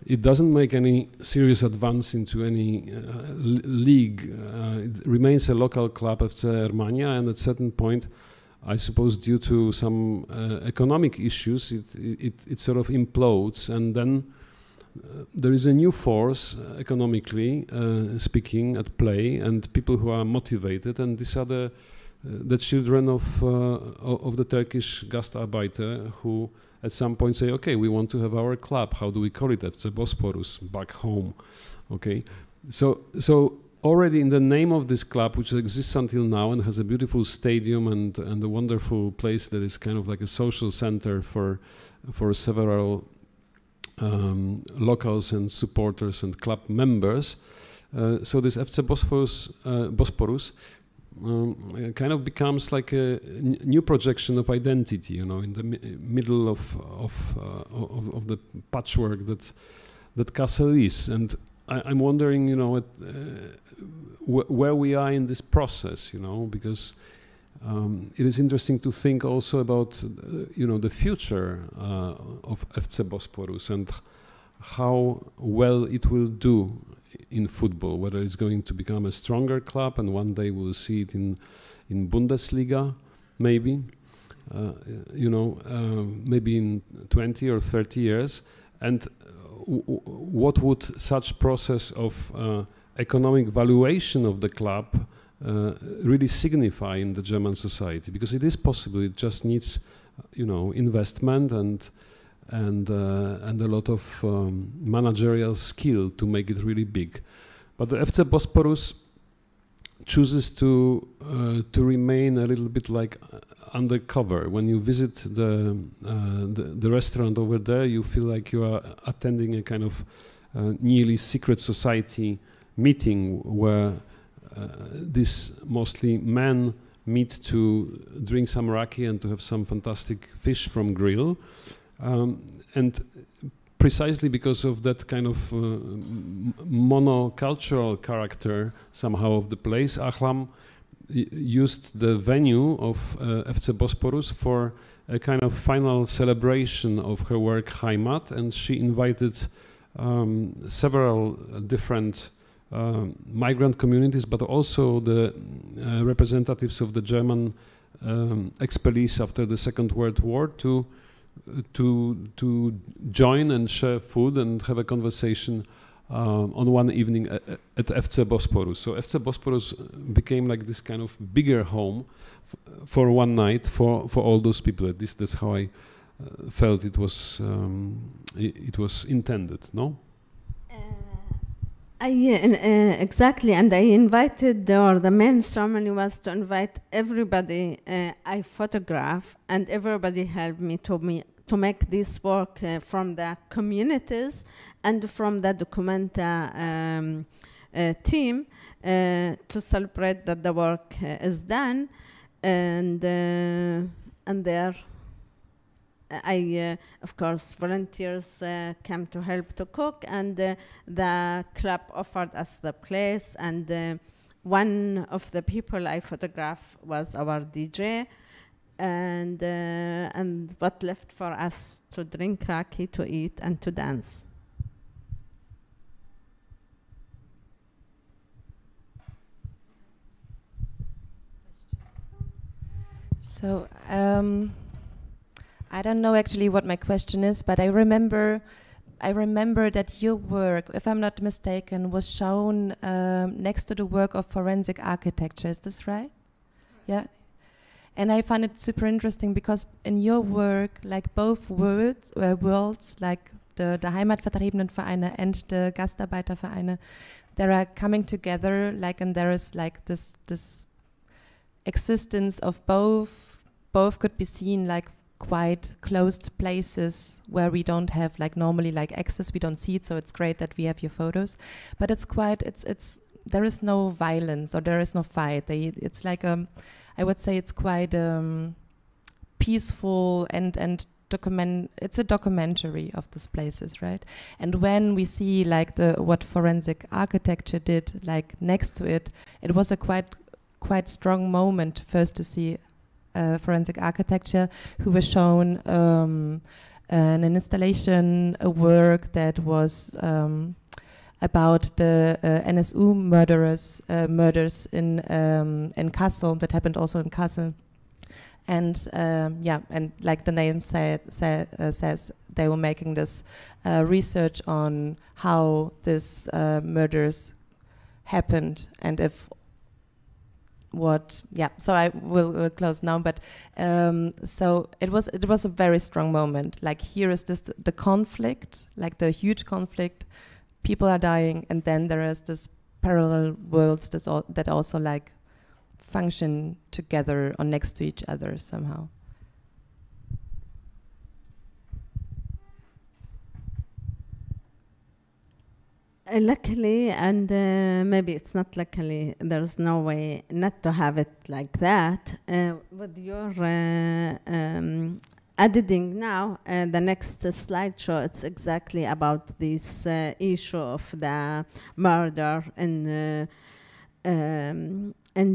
It doesn't make any serious advance into any league. It remains a local club, FC Ermania, and at a certain point, I suppose due to some economic issues, it sort of implodes, and then there is a new force, economically speaking, at play, and people who are motivated, and these are the children of the Turkish Gastarbeiter who at some point say, okay, we want to have our club. How do we call it? FC Bosporus, back home. Okay, so already in the name of this club, which exists until now and has a beautiful stadium and a wonderful place that is kind of like a social center for several locals and supporters and club members. So this FC Bosporus kind of becomes like a new projection of identity, in the middle of the patchwork that Kassel is. And I'm wondering, where we are in this process, because it is interesting to think also about, the future of FC Bosporus and how well it will do in football, whether it's going to become a stronger club and one day we'll see it in Bundesliga, maybe, maybe in 20 or 30 years. And what would such process of economic valuation of the club really signify in the German society? Because it is possible, it just needs, investment and a lot of managerial skill to make it really big. But the FC Bosporus chooses to remain a little bit like undercover. When you visit the restaurant over there, you feel like you are attending a kind of nearly secret society meeting where these mostly men meet to drink some raki and to have some fantastic fish from grill. And precisely because of that kind of monocultural character somehow of the place, Ahlam used the venue of FC Bosporus for a kind of final celebration of her work Heimat, and she invited several different migrant communities, but also the representatives of the German expellees after the Second World War to join and share food and have a conversation on one evening at FC Bosporus. So FC Bosporus became like this kind of bigger home for one night for all those people. At least that's how I felt it was intended. No. Exactly, and I invited, or the main ceremony was to invite everybody I photograph, and everybody helped me to make this work from the communities and from the Documenta team to celebrate that the work is done, and there. Of course, volunteers came to help to cook, and the club offered us the place, and one of the people I photographed was our DJ, and what left for us to drink raki, to eat, and to dance. So, I don't know actually what my question is, but I remember that your work, if I'm not mistaken, was shown next to the work of forensic architecture. Is this right? Yeah. And I find it super interesting because in your work, like both worlds, like the Heimatvertriebenenvereine and the Gastarbeitervereine, they are coming together, like, and there is like this existence of both could be seen like quite closed places where we don't have like normally like access, we don't see it, so it's great that we have your photos, but it's quite, it's there is no violence or there is no fight. It's like I would say it's quite peaceful and it's a documentary of these places, right? And when we see like what forensic architecture did like next to it, it was a quite strong moment first to see forensic architecture who was shown an installation, a work that was about the NSU murders in Kassel, that happened also in Kassel. And and like the name says, they were making this research on how this murders happened and if so I will close now, but so it was a very strong moment. Like here is the conflict, like the huge conflict, people are dying, and then there is this parallel worlds that also like function together or next to each other somehow. Luckily, and maybe it's not luckily, there's no way not to have it like that. With your editing now, the next slideshow, it's exactly about this issue of the murder in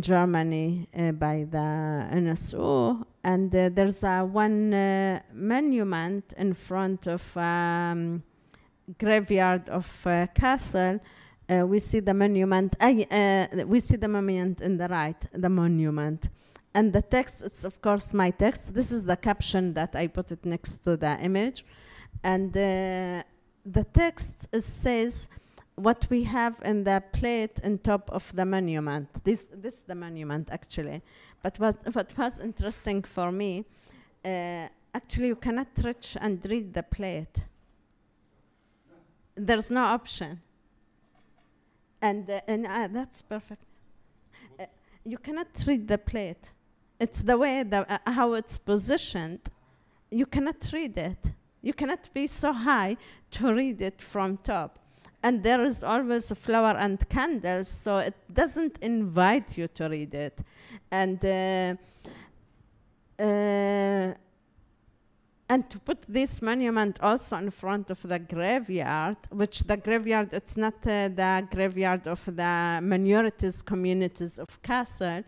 Germany by the NSU. And there's one monument in front of graveyard of Kassel. We see the monument. We see the monument in the right, the monument, and the text. It's of course my text. This is the caption that I put it next to the image, and the text says what we have in the plate on top of the monument. This is the monument actually. But what was interesting for me, actually you cannot touch and read the plate. There's no option. And that's perfect. You cannot read the plate. It's the way how it's positioned. You cannot read it. You cannot be so high to read it from top. And there is always a flower and candles, so it doesn't invite you to read it. And to put this monument also in front of the graveyard, which the graveyard, it's not the graveyard of the minorities communities of Kassel.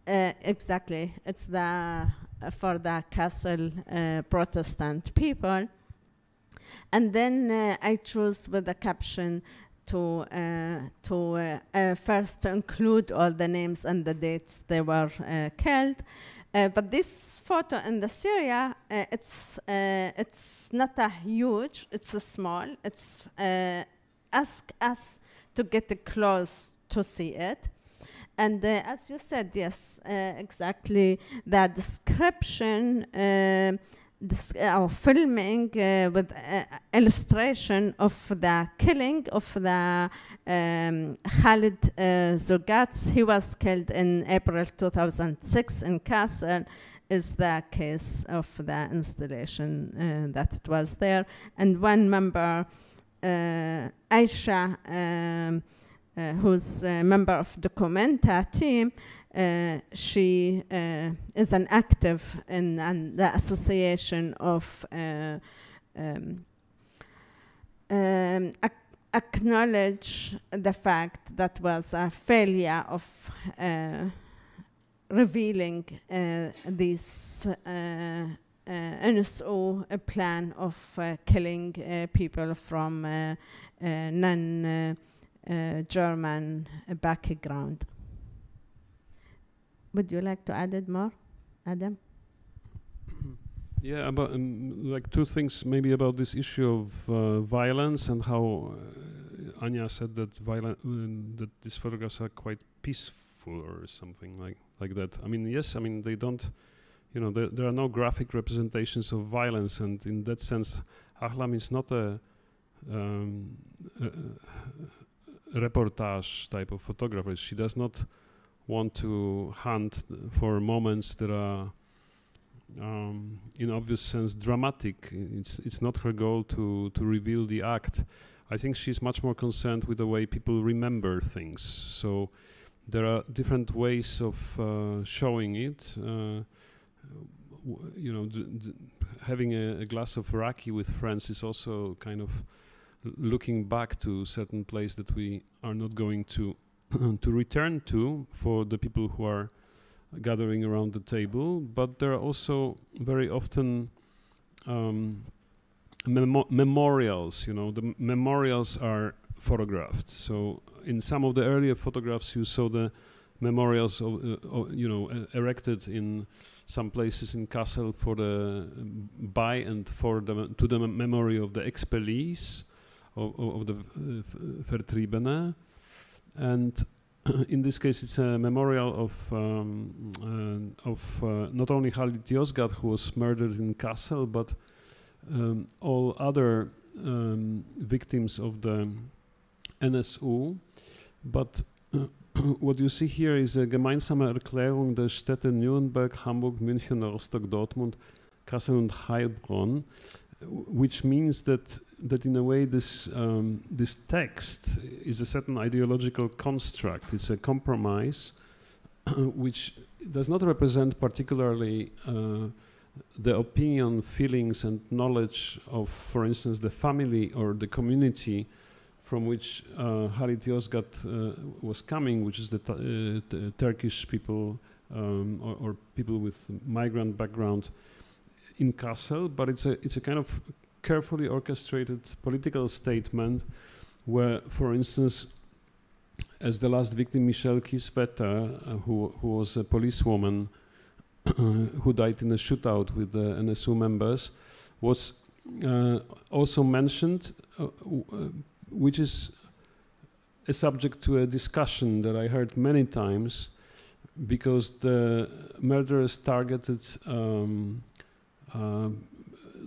Exactly, it's for the Kassel Protestant people. And then I chose with the caption to first include all the names and the dates they were killed. But this photo in the Syria, it's not a huge, it's a small. It's ask us to get close to see it. And as you said, yes, exactly, the description, filming with illustration of the killing of the Khalid Zogatz. He was killed in April 2006 in Kassel, is the case of the installation that it was there. And one member, Aisha, who's a member of the Documenta team, she is an active in the association of acknowledge the fact that was a failure of revealing this NSO plan of killing people from non-German background. Would you like to add it more, Adam? Yeah, about like two things maybe about this issue of violence and how Ania said that that these photographs are quite peaceful or something like that. I mean, yes, I mean they don't, you know, there are no graphic representations of violence, and in that sense, Ahlam is not a reportage type of photographer. She does not want to hunt for moments that are in obvious sense dramatic. It's not her goal to reveal the act. I think she's much more concerned with the way people remember things. So there are different ways of showing it. You know, having a glass of raki with friends is also kind of looking back to a certain place that we are not going to to return to for the people who are gathering around the table. But there are also very often memorials. You know, the memorials are photographed. So in some of the earlier photographs, you saw the memorials of you know, erected in some places in Kassel for the by and for the to the memory of the expellees of the Vertriebene, and in this case it's a memorial of not only Halit Yozgat, who was murdered in Kassel, but all other victims of the NSU. But what you see here is a gemeinsame Erklärung der Städte Nürnberg, Hamburg, München, Rostock, Dortmund, Kassel und Heilbronn, which means that in a way this text is a certain ideological construct. It's a compromise which does not represent particularly the opinion, feelings and knowledge of, for instance, the family or the community from which Halit Yozgat was coming, which is the Turkish people or people with migrant background in Kassel, but it's a kind of carefully orchestrated political statement where, for instance, as the last victim, Michelle Kieswetter, who was a policewoman who died in a shootout with the NSU members, was also mentioned, which is a subject to a discussion that I heard many times, because the murderers targeted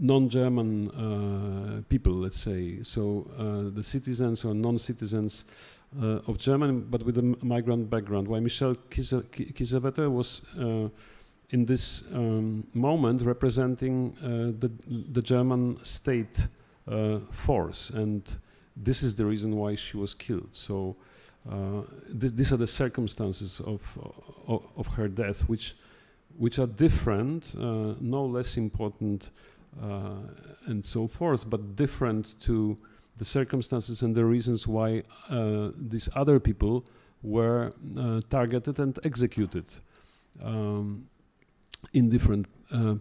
non-German people, let's say, so the citizens or non-citizens of Germany, but with a migrant background. While Michelle Kiesewetter was in this moment representing the German state force, and this is the reason why she was killed. So these are the circumstances of her death, which are different, no less important, and so forth, but different to the circumstances and the reasons why these other people were targeted and executed in different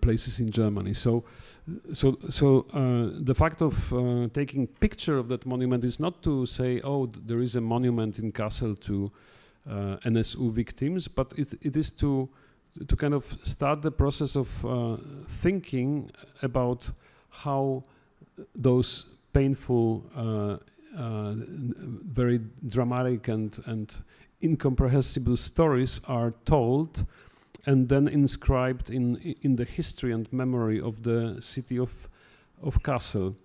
places in Germany. So the fact of taking picture of that monument is not to say, oh, there is a monument in Kassel to NSU victims, but it is to kind of start the process of thinking about how those painful, very dramatic and incomprehensible stories are told and then inscribed in the history and memory of the city of Kassel,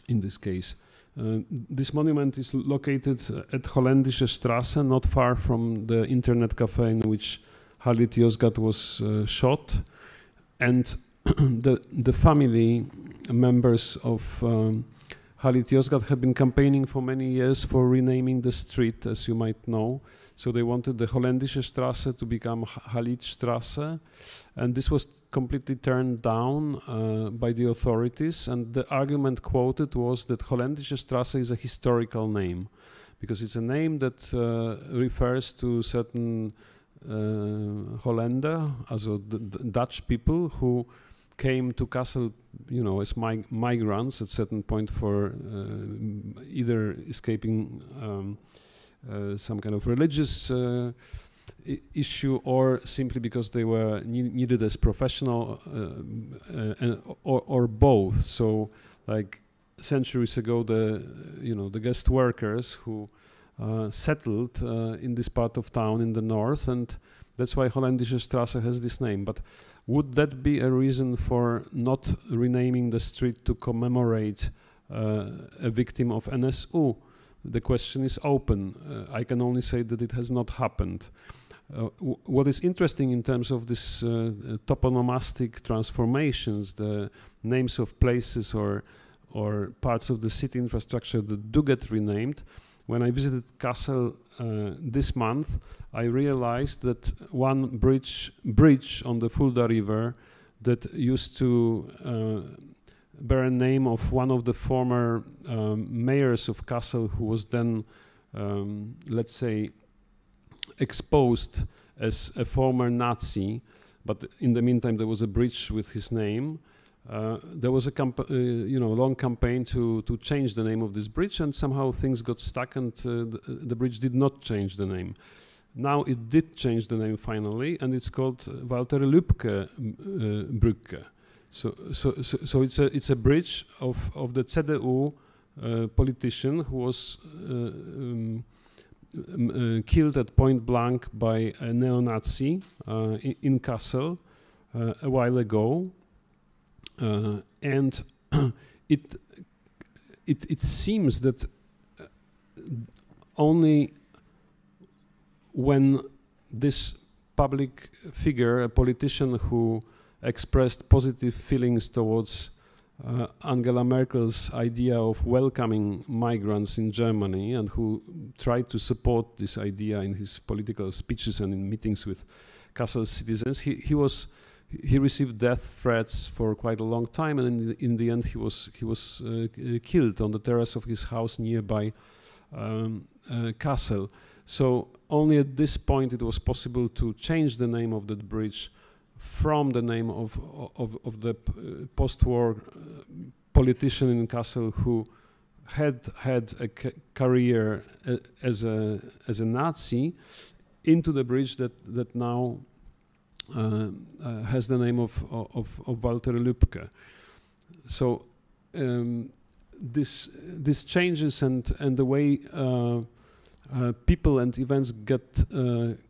in this case. This monument is located at Holländische Straße, not far from the internet cafe in which Halit Yozgat was shot, and the family members of Halit Yozgat have been campaigning for many years for renaming the street, as you might know. So they wanted the Holländische Straße to become Halitstraße, and this was completely turned down by the authorities, and the argument quoted was that Holländische Straße is a historical name, because it's a name that refers to certain Holländer, also the Dutch people who came to Kassel, you know, as migrants at certain point for either escaping some kind of religious issue, or simply because they were needed as professional, or both. So, like centuries ago, the guest workers who settled in this part of town in the north, and that's why Holländische Straße has this name. But would that be a reason for not renaming the street to commemorate a victim of NSU? The question is open. I can only say that it has not happened. What is interesting in terms of this toponomastic transformations, the names of places or parts of the city infrastructure that do get renamed. When I visited Kassel this month, I realized that one bridge on the Fulda River that used to bear a name of one of the former mayors of Kassel, who was then, let's say, exposed as a former Nazi, but in the meantime there was a bridge with his name. There was a long campaign to change the name of this bridge, and somehow things got stuck, and the bridge did not change the name. Now it did change the name finally, and it's called Walter Lübke Brücke. So it's a bridge of the CDU politician who was killed at point blank by a neo-Nazi in Kassel a while ago. And it seems that only when this public figure, a politician who expressed positive feelings towards Angela Merkel's idea of welcoming migrants in Germany, and who tried to support this idea in his political speeches and in meetings with Kassel citizens, he received death threats for quite a long time, and in the end he was killed on the terrace of his house nearby Kassel. So only at this point it was possible to change the name of that bridge from the name of the post-war politician in Kassel who had a career as a Nazi, into the bridge that now has the name of Walter Lübke. So this changes, and the way people and events get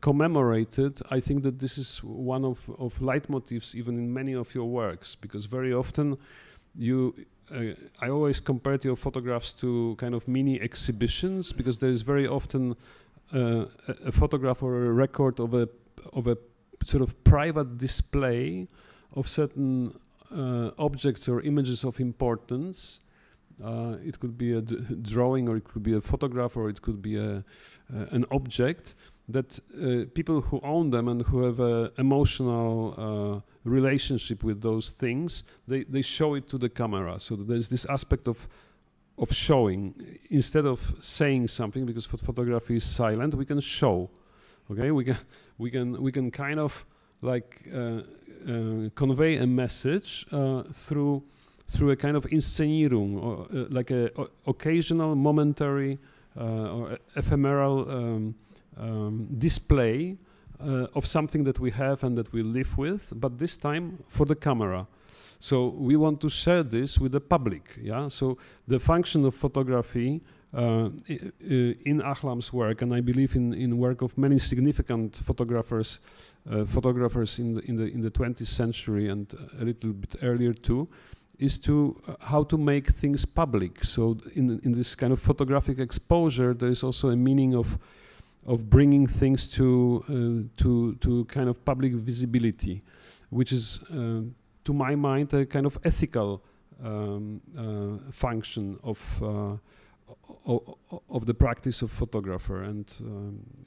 commemorated, I think that this is one of leitmotifs even in many of your works, because very often I always compare your photographs to kind of mini exhibitions, because there is very often a photograph or a record of a sort of private display of certain objects or images of importance. It could be a drawing, or it could be a photograph, or it could be an object that people who own them and who have an emotional relationship with those things, they show it to the camera. So there's this aspect of showing. Instead of saying something, because photography is silent, we can show. Okay, we can kind of like convey a message through a kind of Inszenierung, or like a occasional, momentary, or ephemeral display of something that we have and that we live with, but this time for the camera. So we want to share this with the public. Yeah. So the function of photography in Ahlam's work, and I believe in work of many significant photographers in the 20th century and a little bit earlier too, is to how to make things public. So in this kind of photographic exposure, there is also a meaning of bringing things to kind of public visibility, which is to my mind a kind of ethical function of the practice of photographer, and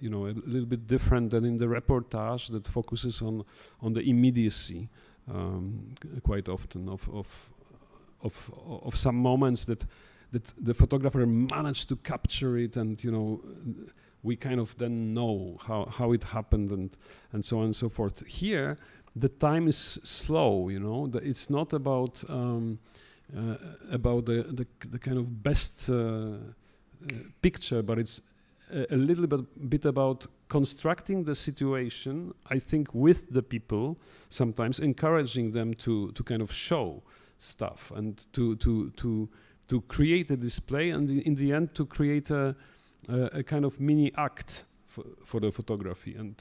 a little bit different than in the reportage that focuses on the immediacy quite often of some moments that the photographer managed to capture it, and we kind of then know how it happened and so on and so forth. Here the time is slow. It's not about the kind of best picture, but it's a little bit about constructing the situation, I think, with the people, sometimes encouraging them to kind of show stuff and to create a display, and in the end to create a kind of mini act for the photography. And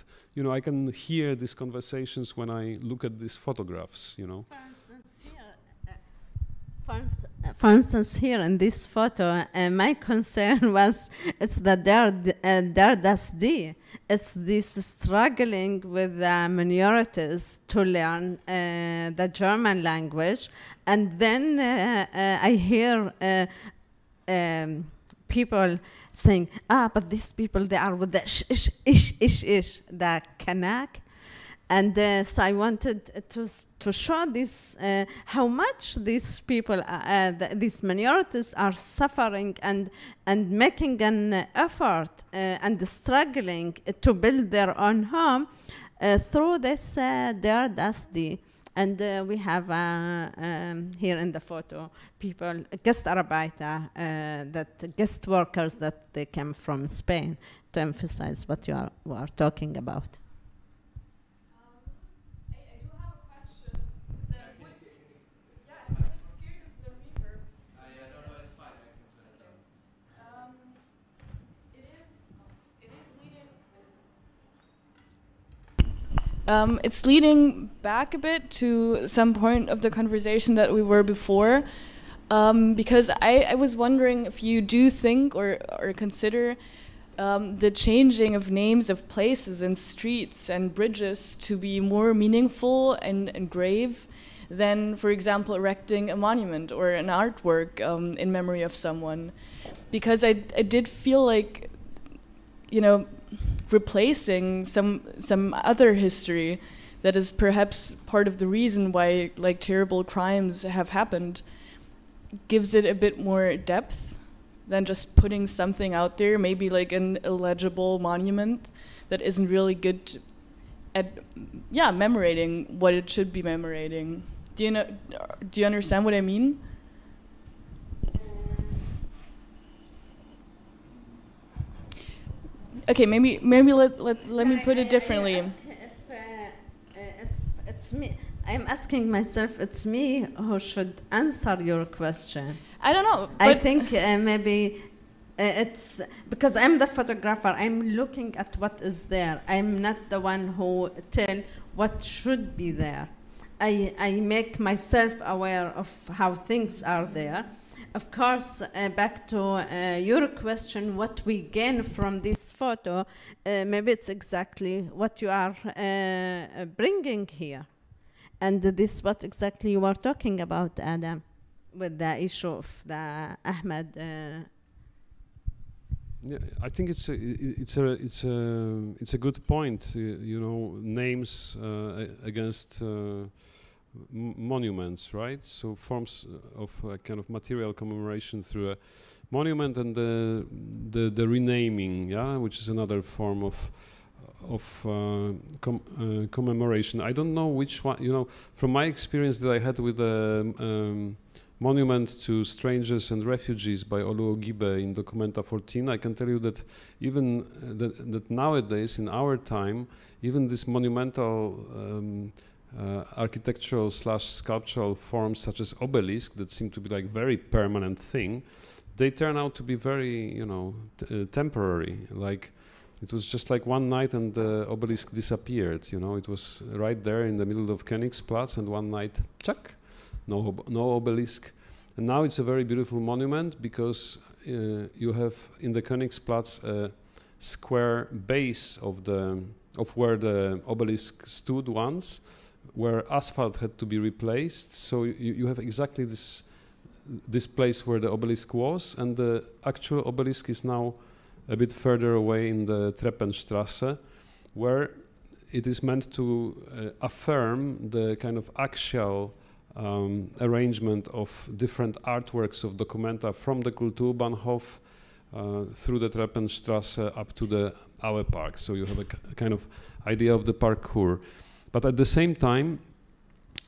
I can hear these conversations when I look at these photographs. For instance, here in this photo, my concern was it's the der das die. It's this struggling with minorities to learn the German language, and then I hear people saying, but these people, they are with the ish, the Kanak. And so I wanted to show this, how much these people, these minorities are suffering and making an effort and struggling to build their own home through this der das die. And we have here in the photo people, Gastarbeiter, that guest workers that they came from Spain, to emphasize what you are talking about. It's leading back a bit to some point of the conversation that we were before, because I was wondering if you do think or consider the changing of names of places and streets and bridges to be more meaningful and grave than, for example, erecting a monument or an artwork in memory of someone. Because I did feel like, you know, replacing some other history that is perhaps part of the reason why like terrible crimes have happened gives it a bit more depth than just putting something out there, maybe like an illegible monument that isn't really good at commemorating what it should be commemorating. Do you understand what I mean? Okay, maybe let me put it differently. If it's me, I'm asking myself, it's me who should answer your question. I don't know. I think maybe it's because I'm the photographer. I'm looking at what is there. I'm not the one who tell what should be there. I make myself aware of how things are there. Of course, back to your question, what we gain from this photo, maybe it's exactly what you are bringing here. And this is what exactly you were talking about, Adam, with the issue of the Ahmed. Yeah, I think it's a good point. You know, names against monuments, right? So forms of a kind of material commemoration through a monument and the renaming, yeah, which is another form of commemoration. I don't know which one. You know, from my experience that I had with the monument to strangers and refugees by Oluogibe in Documenta 14, I can tell you that even that nowadays in our time, even this monumental architectural / sculptural forms such as obelisk that seem to be like very permanent thing, they turn out to be very, you know, temporary. Like it was just like one night and the obelisk disappeared. You know, it was right there in the middle of Königsplatz, and one night, chuck, no obelisk. And now it's a very beautiful monument because you have in the Königsplatz a square base of where the obelisk stood once, where asphalt had to be replaced. So you have exactly this place where the obelisk was, and the actual obelisk is now a bit further away in the Treppenstrasse, where it is meant to affirm the kind of axial arrangement of different artworks of Documenta from the Kulturbahnhof through the Treppenstrasse up to the Aue Park. So you have a kind of idea of the parkour. But at the same time,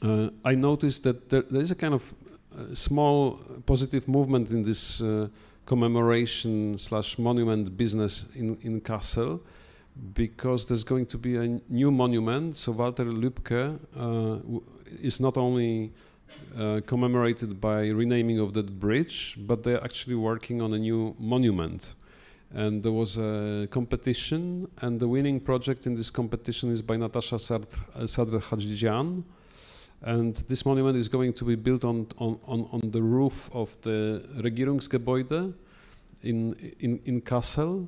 I noticed that there is a kind of small positive movement in this commemoration / monument business in Kassel, because there's going to be a new monument. So Walter Lübke is not only commemorated by renaming of that bridge, but they're actually working on a new monument. And there was a competition, and the winning project in this competition is by Natasha Sadr-Hadjian. And this monument is going to be built on the roof of the Regierungsgebäude in Kassel,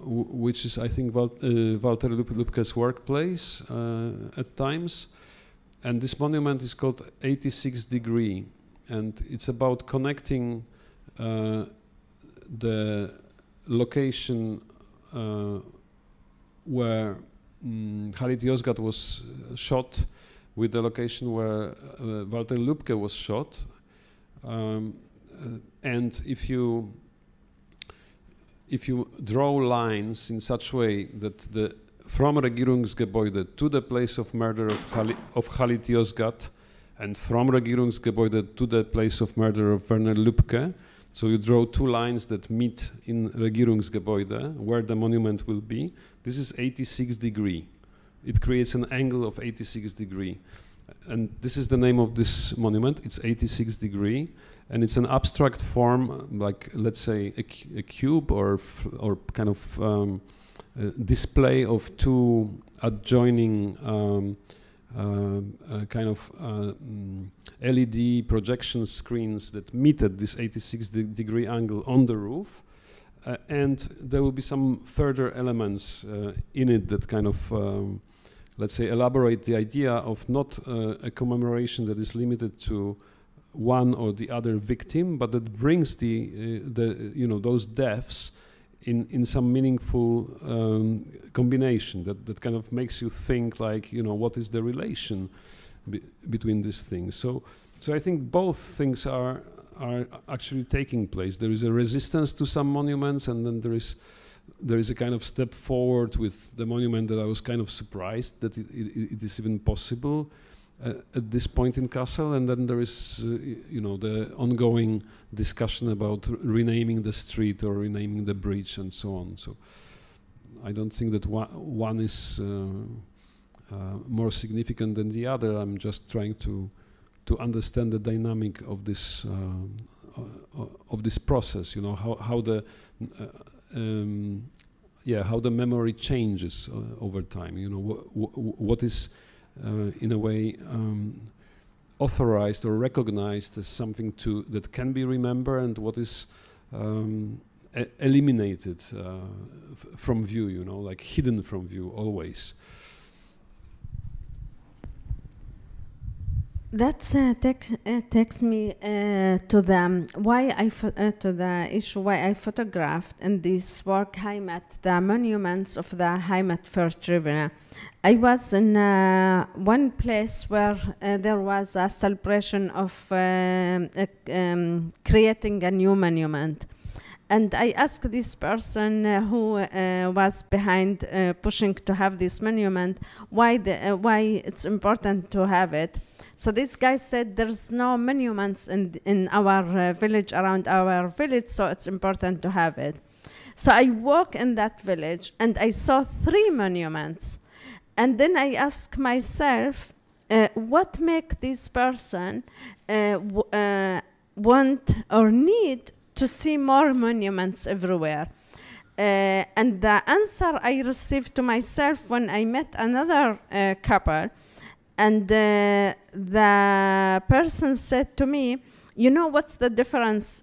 which is, I think, Walter Lübcke's workplace at times. And this monument is called 86 Degree, and it's about connecting the location where Halit Yozgat was shot with the location where Walter Lübcke was shot. And if you draw lines in such way that from Regierungsgebäude to the place of murder of Halit Yozgat, and from Regierungsgebäude to the place of murder of Werner Lübcke, so you draw two lines that meet in Regierungsgebäude, where the monument will be. This is 86 degree. It creates an angle of 86 degree. And this is the name of this monument. It's 86 degree. And it's an abstract form, like, let's say, a cube or kind of display of two adjoining kind of LED projection screens that meet at this 86 degree angle on the roof. And there will be some further elements in it that kind of, let's say, elaborate the idea of not a commemoration that is limited to one or the other victim, but that brings the those deaths in some meaningful combination that kind of makes you think, like, what is the relation between these things. So I think both things are actually taking place. There is a resistance to some monuments, and then there is a kind of step forward with the monument that I was kind of surprised that it is even possible at this point in Kassel. And then there is the ongoing discussion about renaming the street or renaming the bridge and so on. So I don't think that one is more significant than the other. I'm just trying to understand the dynamic of this process. How the memory changes over time. What is in a way authorized or recognized as something that can be remembered, and what is eliminated from view, like hidden from view always. That takes me to the issue why I photographed in this work Heimat, the monuments of the Heimat First Tribune. I was in one place where there was a celebration of creating a new monument. And I asked this person who was behind pushing to have this monument why it's important to have it. So this guy said there's no monuments in our village, around our village, so it's important to have it. So I walked in that village and I saw 3 monuments. And then I asked myself, what make this person want or need to see more monuments everywhere? And the answer I received to myself when I met another couple, and the person said to me, what's the difference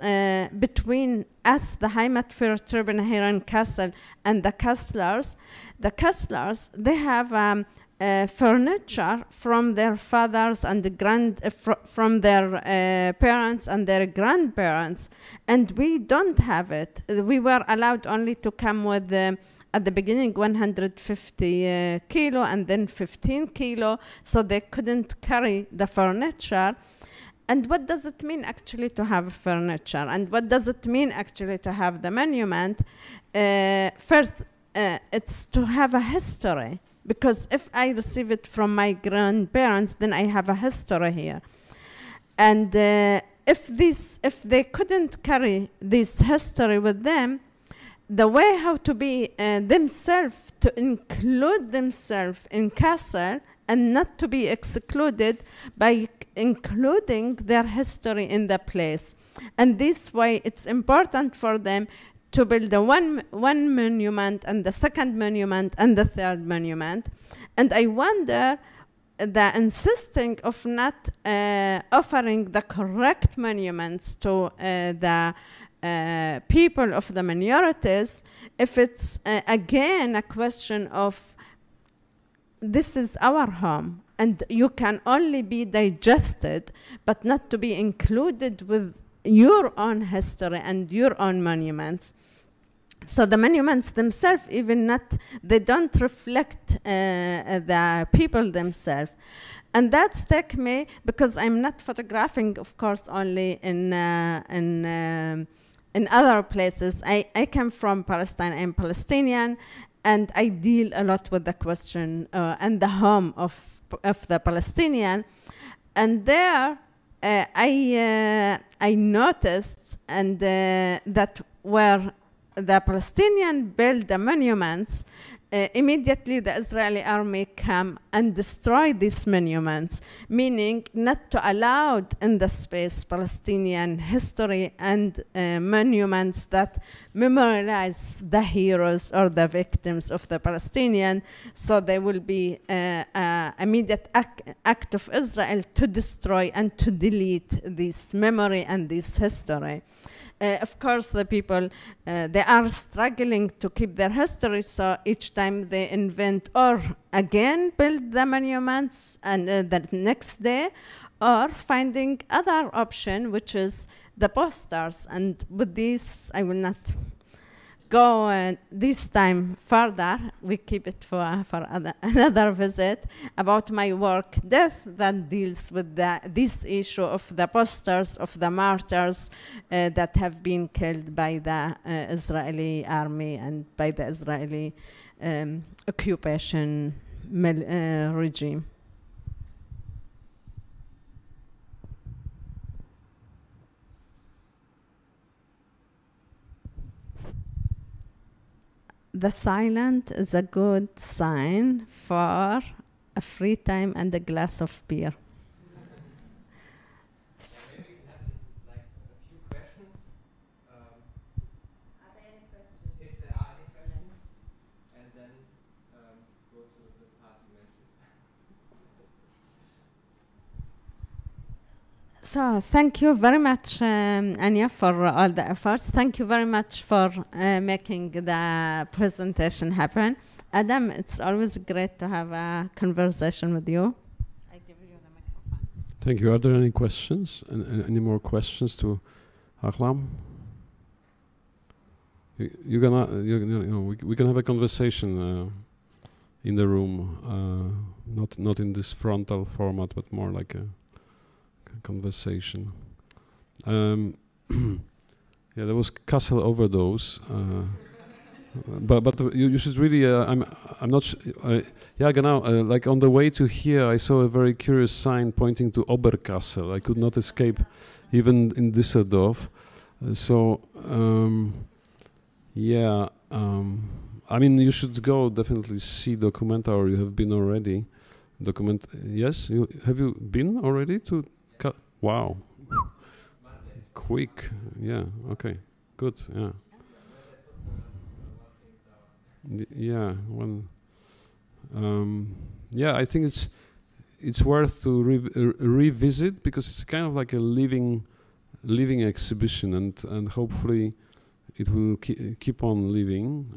between us, the Heimat für Tribune here in Kassel, and the Kasslers? The Kasslers, they have furniture from their fathers and from their parents and their grandparents, and we don't have it. We were allowed only to come with at the beginning 150 kilo and then 15 kilo, so they couldn't carry the furniture. And what does it mean actually to have furniture? And what does it mean actually to have the monument? First, it's to have a history, because if I receive it from my grandparents, then I have a history here. And if they couldn't carry this history with them, the way how to be themselves, to include themselves in Kassel and not to be excluded by including their history in the place. And this way it's important for them to build the one monument and the second monument and the third monument. And I wonder the insisting of not offering the correct monuments to the people of the minorities, if it's again a question of this is our home and you can only be digested but not to be included with your own history and your own monuments. So the monuments themselves, even not, they don't reflect the people themselves. And that stuck me because I'm not photographing, of course, only in other places. I come from Palestine, I'm Palestinian, and I deal a lot with the question and the home of the Palestinian. And there I noticed and that where the Palestinian build the monuments, immediately the Israeli army come and destroy these monuments, meaning not to allow in the space Palestinian history and monuments that memorialize the heroes or the victims of the Palestinian. So there will be immediate act of Israel to destroy and to delete this memory and this history. Of course, the people, they are struggling to keep their history, so each time they invent or again build the monuments and the next day, or finding other option, which is the posters. And with this, I will not go this time further. We keep it for another visit about my work, Death, that deals with this issue of the posters of the martyrs that have been killed by the Israeli army and by the Israeli occupation regime. The silent is a good sign for a free time and a glass of beer. Like a few questions. Are there any questions? If there are any questions, and then go to the part you mentioned. So thank you very much, Ania, for all the efforts. Thank you very much for making the presentation happen. Adam, it's always great to have a conversation with you. I give you the microphone. Thank you. Are there any questions? Any more questions to Ahlam? We can have a conversation in the room, not in this frontal format, but more like a conversation. Yeah, there was Castle overdose, but you should really. I'm not. Yeah, genau. Like on the way to here, I saw a very curious sign pointing to Oberkassel. I could not escape, even in Düsseldorf. Yeah. I mean, you should go definitely see Documenta, or you have been already. Yes, have you been already to? Wow. Quick. Yeah. Okay. Good. Yeah. Yeah. Yeah. I think it's worth to revisit, because it's kind of like a living exhibition, and hopefully it will keep on living.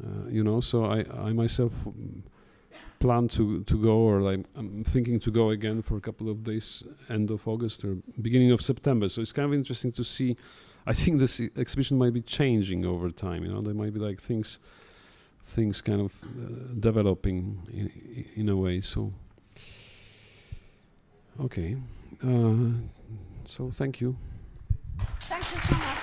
So I myself plan to go, or I'm thinking to go again for a couple of days, end of August or beginning of September. So it's kind of interesting to see. I think this exhibition might be changing over time. There might be like things kind of developing in a way. So okay. So thank you. Thank you so much.